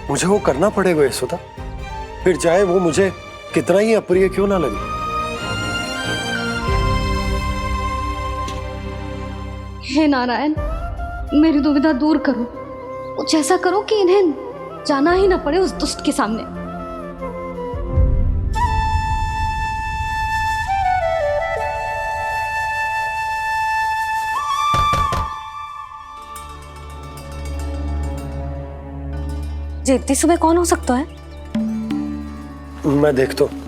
मुझे वो करना पड़ेगा यशोदा, फिर चाहे वो मुझे कितना ही अप्रिय क्यों ना लगे। हे नारायण, मेरी दुविधा दूर करो। कुछ ऐसा करो कि इन्हें जाना ही ना पड़े उस दुष्ट के सामने। जी इतनी सुबह कौन हो सकता है? मैं देखता हूं।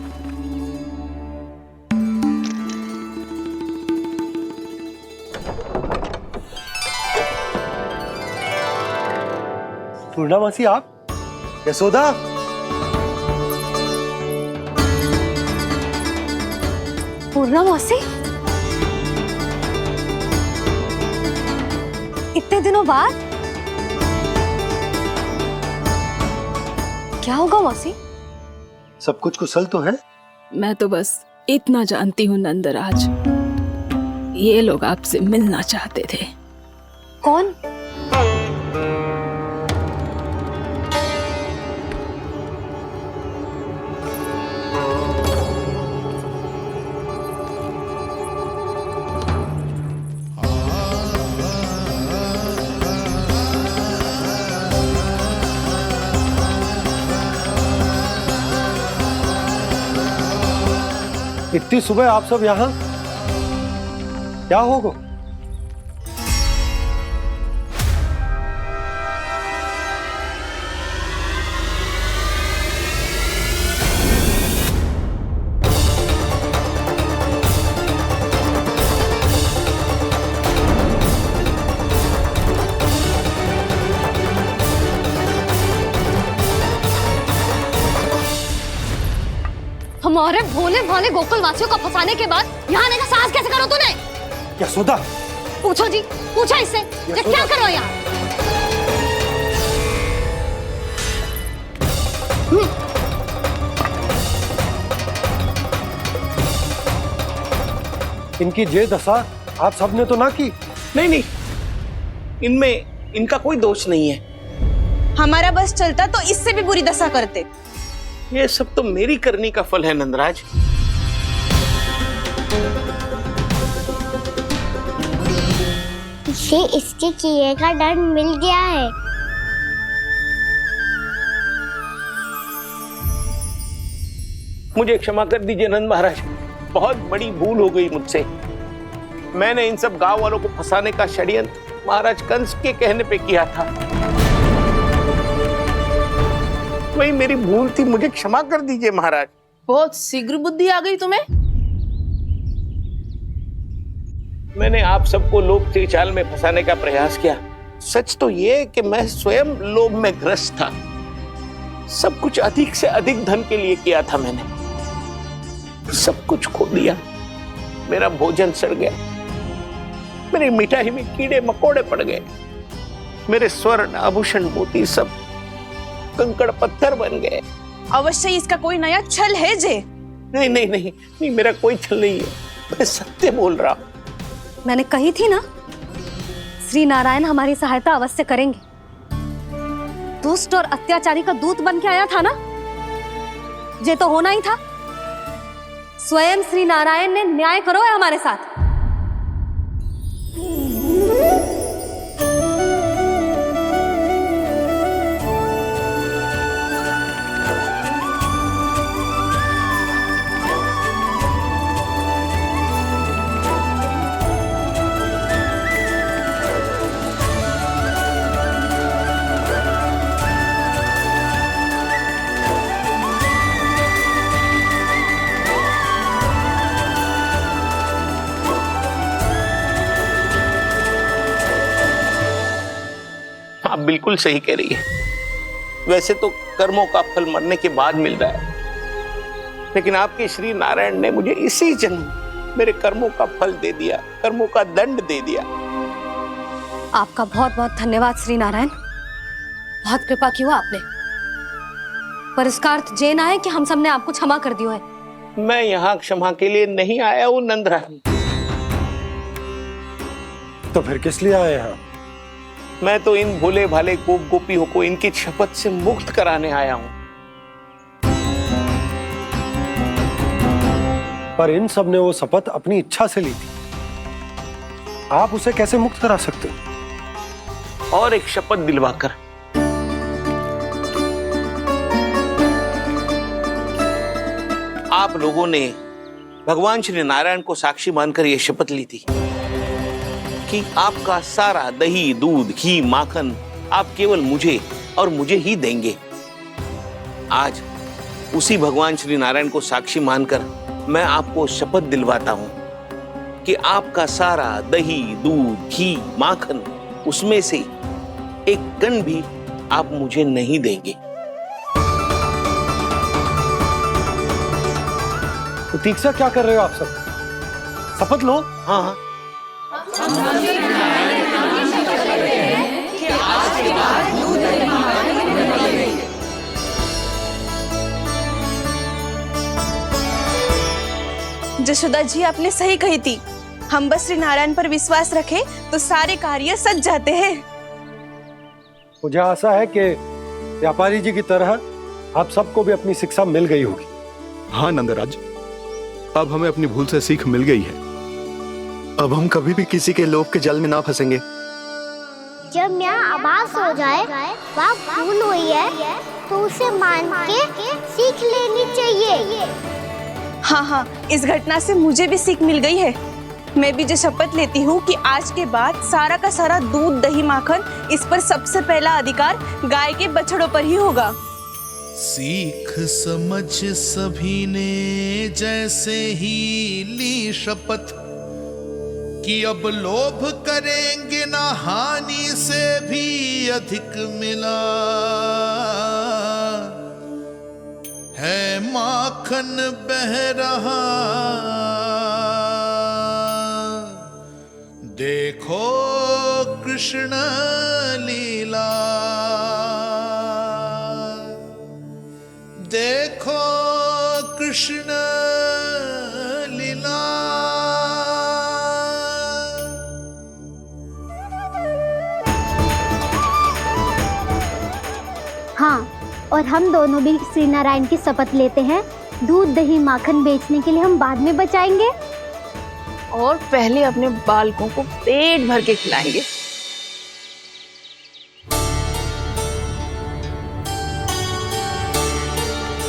पूर्णा मासी, आप? यशोदा, पूर्णा मासी, इतने दिनों बाद? क्या होगा मौसी? सब कुछ कुशल तो है? मैं तो बस इतना जानती हूँ नंदराज, ये लोग आपसे मिलना चाहते थे। कौन? इतनी सुबह आप सब यहाँ? क्या होगा? हमारे भोले भाले गोकुल वासियों को फंसाने के बाद यहाँ आने का साहस कैसे करो तूने? यशोदा, पूछो जी, पूछो इससे, ये क्या करो यहाँ? इनकी ये दशा आप सबने तो ना की? नहीं, इनमें इनका कोई दोष नहीं है। हमारा बस चलता तो इससे भी बुरी दशा करते। ये सब तो मेरी करनी का फल है नंदराज। इसे इसके किए का दंड मिल गया है। मुझे क्षमा कर दीजिए नंद महाराज, बहुत बड़ी भूल हो गई मुझसे। मैंने इन सब गांव वालों को फंसाने का षड्यंत्र महाराज कंस के कहने पे किया था। वही मेरी भूल थी, मुझे क्षमा कर दीजिए महाराज। बहुत शीघ्र बुद्धि आ गई तुम्हें। मैंने आप सबको लोभ के जाल में फंसाने का प्रयास किया। सच तो ये कि मैं स्वयं लोभ में ग्रस्त था। सब कुछ अधिक से अधिक धन के लिए किया था मैंने। सब कुछ खो दिया। मेरा भोजन सड़ गया, मेरी मिठाई में कीड़े मकोड़े पड़ गए, मेरे स्वर्ण आभूषण मोती सब कंकड़ पत्थर बन गए। अवश्य इसका कोई नया छल है जे। नहीं, मेरा कोई छल नहीं है, मैं सत्य बोल रहा हूं। मैंने कही थी ना, श्री नारायण हमारी सहायता अवश्य करेंगे। दुष्ट और अत्याचारी का दूत बन के आया था ना, ये तो होना ही था। स्वयं श्री नारायण ने न्याय करो है हमारे साथ। आप बिल्कुल सही कह रही है। वैसे तो कर्मों का फल मरने के बाद मिल रहा है, लेकिन आपके श्री नारायण ने मुझे इसी जन्म मेरे कर्मों का फल दे दिया, कर्मों का दंड दे दिया। आपका बहुत बहुत धन्यवाद श्री नारायण, बहुत कृपा की हो आपने। पर इसका अर्थ ये ना है कि हम सब ने आपको क्षमा कर दिया है। मैं यहाँ क्षमा के लिए नहीं आया हूँ नंदरानी। तो फिर किस लिए आए यहाँ? मैं तो इन भोले भाले गोप गोपियों को इनकी शपथ से मुक्त कराने आया हूँ। पर इन सब ने वो शपथ अपनी इच्छा से ली थी, आप उसे कैसे मुक्त करा सकते हो? और एक शपथ दिलवाकर। आप लोगों ने भगवान श्री नारायण को साक्षी मानकर यह शपथ ली थी कि आपका सारा दही, दूध, घी, माखन आप केवल मुझे और मुझे ही देंगे। आज उसी भगवान श्री नारायण को साक्षी मानकर मैं आपको शपथ दिलवाता हूं कि आपका सारा दही, दूध, घी, माखन उसमें से एक कण भी आप मुझे नहीं देंगे। तो तीक्षा क्या कर रहे हो आप सब? शपथ लो। हाँ हाँ। जशोदा जी आपने सही कही थी, हम बस श्री नारायण पर विश्वास रखें तो सारे कार्य सच जाते हैं। मुझे आशा है कि व्यापारी जी की तरह आप सबको भी अपनी शिक्षा मिल गई होगी। हाँ नंदराज, अब हमें अपनी भूल से सीख मिल गई है। अब हम कभी भी किसी के लोभ के जल में ना फंसेंगे। जब यहाँ आभास हो जाए वहाँ भूल हुई है तो उसे मान के सीख लेनी चाहिए। हाँ हाँ, इस घटना से मुझे भी सीख मिल गई है। मैं भी जो शपथ लेती हूँ कि आज के बाद सारा का सारा दूध, दही, माखन इस पर सबसे पहला अधिकार गाय के बछड़ों पर ही होगा। सीख समझ सभी ने जैसे ही ली शपथ कि अब लोभ करेंगे ना हानि से भी अधिक मिला है, माखन बह रहा देखो कृष्ण लीला, देखो कृष्ण लीला। हाँ, और हम दोनों भी श्री नारायण की शपथ लेते हैं, दूध, दही, माखन बेचने के लिए हम बाद में बचाएंगे और पहले अपने बालकों को पेट भर के खिलाएंगे।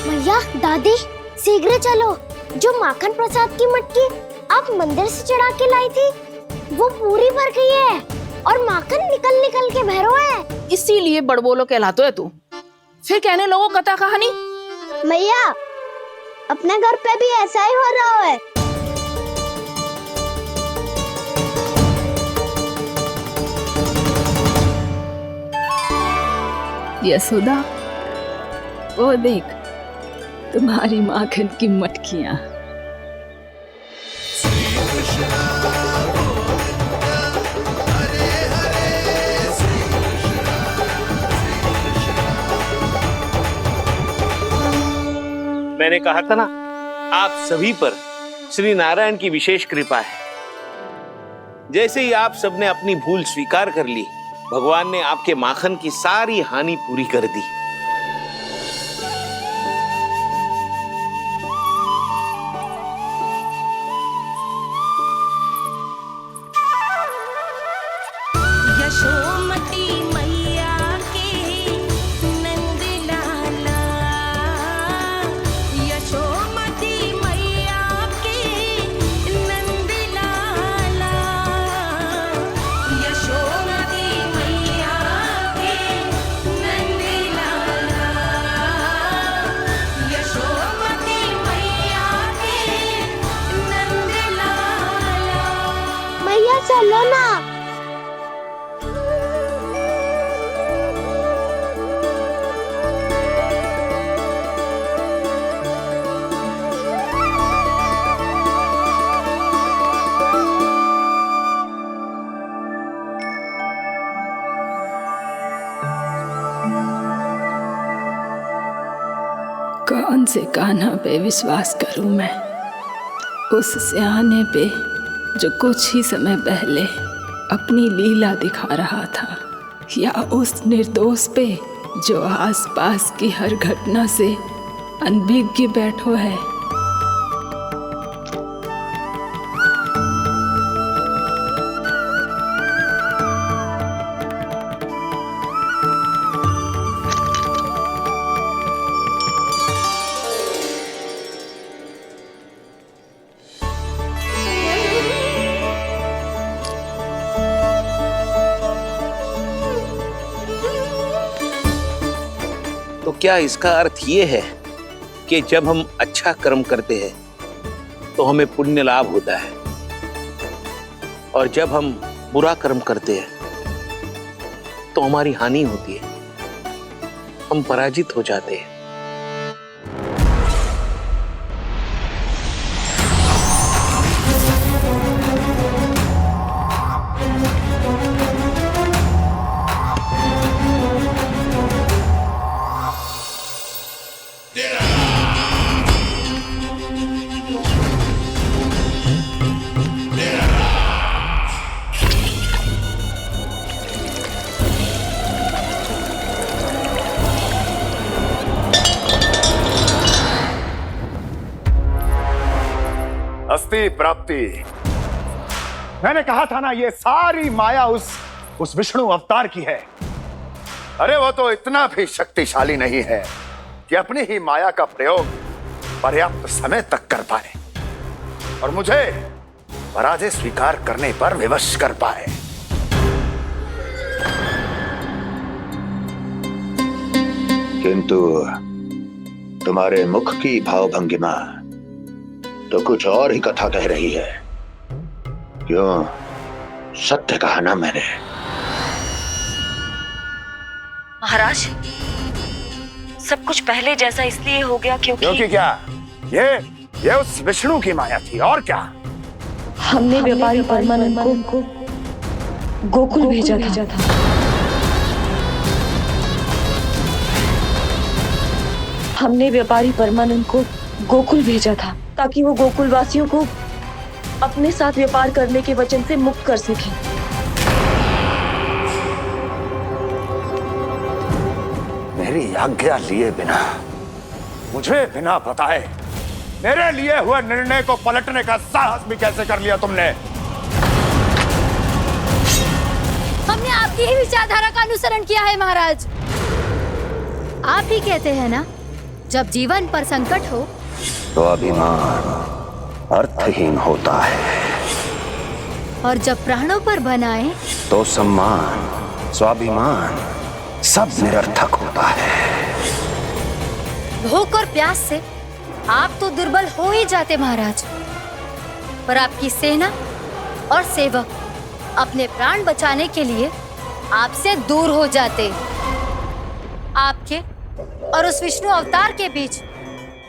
भैया, दादी, शीघ्र चलो। जो माखन प्रसाद की मटकी आप मंदिर से चढ़ा के लाई थी वो पूरी भर गई है और माखन निकल निकल के भरो है। इसीलिए बड़बोलो कहलाते है तू। फिर कहने लोगों कथा कहानी। भैया, अपने घर पे भी ऐसा ही हो रहा है। यशोदा, वो देख तुम्हारी माखन की मटकियां। मैंने कहा था ना, आप सभी पर श्री नारायण की विशेष कृपा है। जैसे ही आप सबने अपनी भूल स्वीकार कर ली, भगवान ने आपके माखन की सारी हानि पूरी कर दी। यशोमती मैया के नंद लाला, यशोमती मैया के नंद लाला, यशोमती मैया के नंद लाला। कौन से कान्हा पे विश्वास करूं मैं? उस सियाने पे जो कुछ ही समय पहले अपनी लीला दिखा रहा था, या उस निर्दोष पे जो आसपास की हर घटना से अनभिज्ञ बैठो है? तो क्या इसका अर्थ ये है कि जब हम अच्छा कर्म करते हैं तो हमें पुण्य लाभ होता है, और जब हम बुरा कर्म करते हैं तो हमारी हानि होती है, हम पराजित हो जाते हैं? अस्ति प्राप्ति। मैंने कहा था ना, ये सारी माया उस विष्णु अवतार की है। अरे वो तो इतना भी शक्तिशाली नहीं है कि अपनी ही माया का प्रयोग पर्याप्त समय तक कर पाए और मुझे पराजय स्वीकार करने पर विवश कर पाए। किंतु तुम्हारे मुख की भावभंगिमा तो कुछ और ही कथा कह रही है। क्यों? सत्य कहा ना मैंने। महाराज, सब कुछ पहले जैसा इसलिए हो गया क्योंकि क्या? ये उस विष्णु की माया थी, और क्या? हमने व्यापारी परमानंद को गोकुल भेजा था। हमने व्यापारी परमानंद को गोकुल भेजा था ताकि वो गोकुल वासियों को अपने साथ व्यापार करने के वचन से मुक्त कर सके। मेरी आज्ञा लिए बिना, मुझे बिना बताए मेरे लिए हुए निर्णय को पलटने का साहस भी कैसे कर लिया तुमने? हमने आपकी ही विचारधारा का अनुसरण किया है महाराज। आप ही कहते हैं ना, जब जीवन पर संकट हो तो अभिमान अर्थहीन होता है, और जब प्राणों पर बनाए तो सम्मान स्वाभिमान सब निरर्थक होता है। भूख और प्यास से आप तो दुर्बल हो ही जाते महाराज, पर आपकी सेना और सेवक अपने प्राण बचाने के लिए आपसे दूर हो जाते। आपके और उस विष्णु अवतार के बीच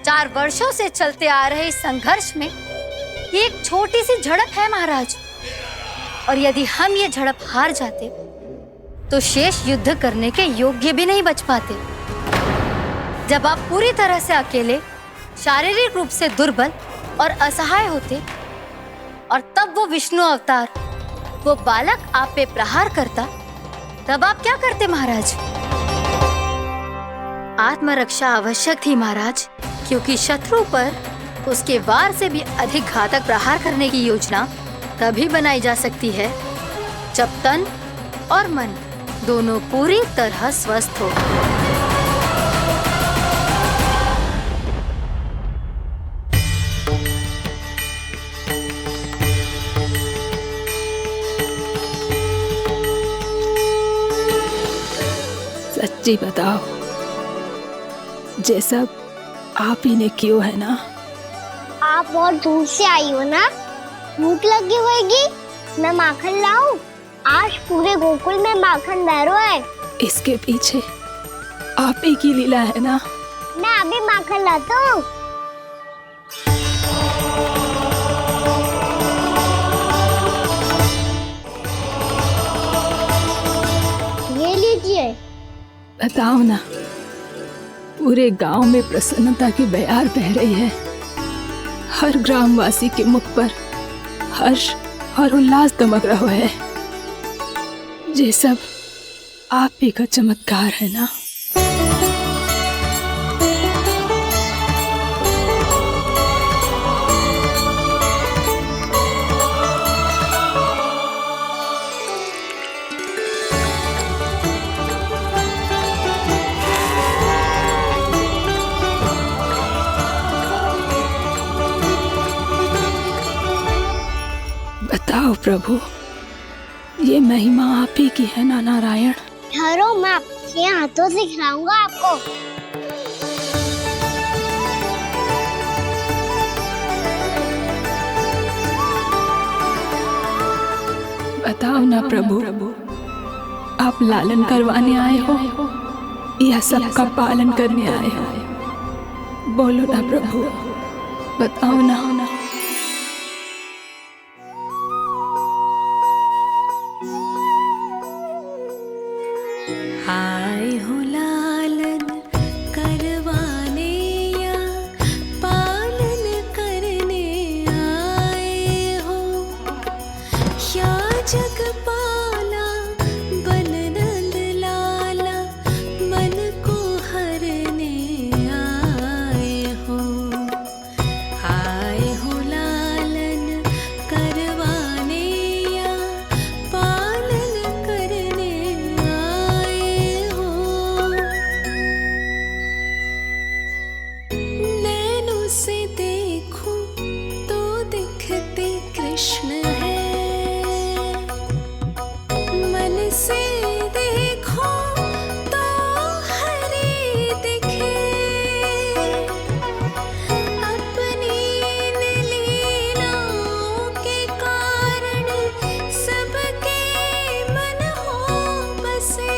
4 वर्षों से चलते आ रहे इस संघर्ष में ये एक छोटी सी झड़प है महाराज, और यदि हम ये झड़प हार जाते तो शेष युद्ध करने के योग्य भी नहीं बच पाते। जब आप पूरी तरह से अकेले, शारीरिक रूप से दुर्बल और असहाय होते, और तब वो विष्णु अवतार, वो बालक आप पे प्रहार करता, तब आप क्या करते महाराज? आत्मरक्षा आवश्यक थी महाराज, क्योंकि शत्रु पर उसके वार से भी अधिक घातक प्रहार करने की योजना तभी बनाई जा सकती है जब तन और मन दोनों पूरी तरह स्वस्थ हो। सच्ची बताओ, जैसा आप ही ने किया है ना? आप बहुत दूर से आई हो ना, भूख लगी होगी। मैं माखन लाऊं? आज पूरे गोकुल में माखन बह रहा है। इसके पीछे आप ही की लीला है ना? मैं अभी माखन लाता हूँ। ये लीजिए। बताओ ना, पूरे गांव में प्रसन्नता की बयार बह रही है। हर ग्रामवासी के मुख पर हर्ष और उल्लास दमक रहा है। ये सब आप ही का चमत्कार है ना। बताओ प्रभु, ये महिमा आप ही की है ना नारायण? ठहरो, मैं आपके हाथों से खिलाऊंगा आपको। बताओ ना प्रभु, आप लालन करवाने आए हो या सबका पालन करने आए हो? बोलो ना प्रभु, बताओ ना। आए हो लालन करवाने या पालन करने आए हो, या जगपाला बन नंद लाला मन को हरने आए हो। आए हो लालन करवाने या पालन करने आए हो। नैनों से देखूं तो दिखते कृष्ण है, मन से देखो तो हरि दिखे। अपनी इन लीलाओं के कारण सबके मन हो बसे।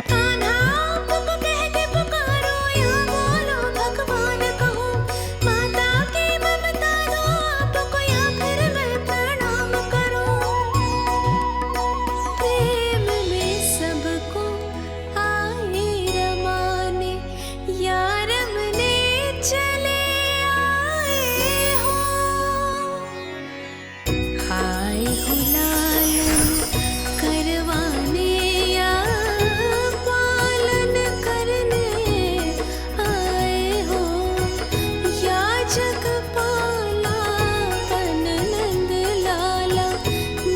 कान्हा आपको कह के पुकारो या बोलो भगवान कहो, माता की ममता दो आपको या फिर मैं प्रणाम करूं। प्रेम में सबको आए रमाने, या रमने चले आए हो। आए हो लालन करवाने या पालन करने आए हो, या जगपाला बन नंद लाला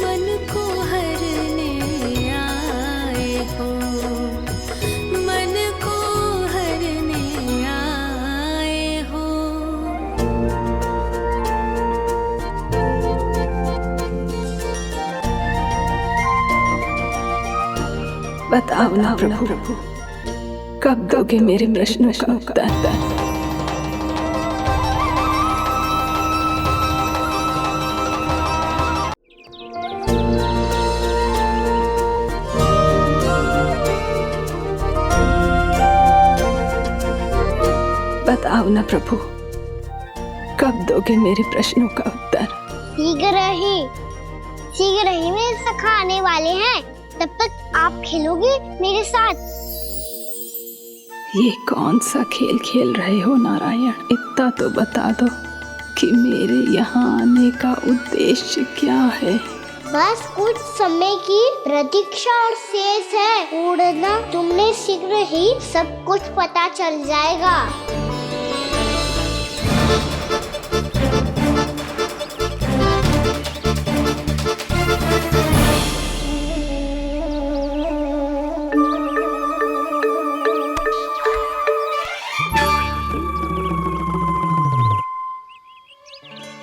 मन को हरने आए हो। मन को हरने आए हो। बताओ ना प्रभु, कब दोगे मेरे प्रश्नों का उत्तर? बताओ ना प्रभु, कब दोगे मेरे प्रश्नों का उत्तर? शीघ्र ही मेरे सखा आने वाले हैं, तब तक आप खेलोगे मेरे साथ। ये कौन सा खेल खेल रहे हो नारायण? इतना तो बता दो कि मेरे यहाँ आने का उद्देश्य क्या है? बस कुछ समय की प्रतीक्षा और शेष है। उड़ना तुमने शीघ्र ही सब कुछ पता चल जाएगा।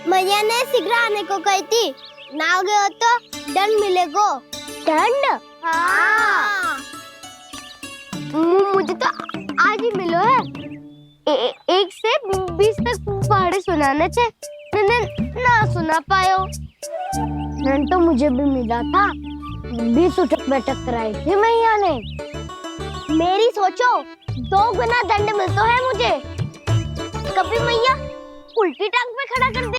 मैया ने शीघ्र आने को कही थी, ना आओगे हो तो दंड मिलेगा। दंड? हाँ। मुझे तो आज ही मिलो है। 1 से 20 तक पहाड़े सुनाने थे, ना सुना पायो। दंड तो मुझे भी मिला था, 20 उठक बैठक कराई थी मैया ने। मेरी सोचो, 2 गुना दंड मिलता है मुझे। कभी मैया उल्टी टांग पे खड़ा कर दे।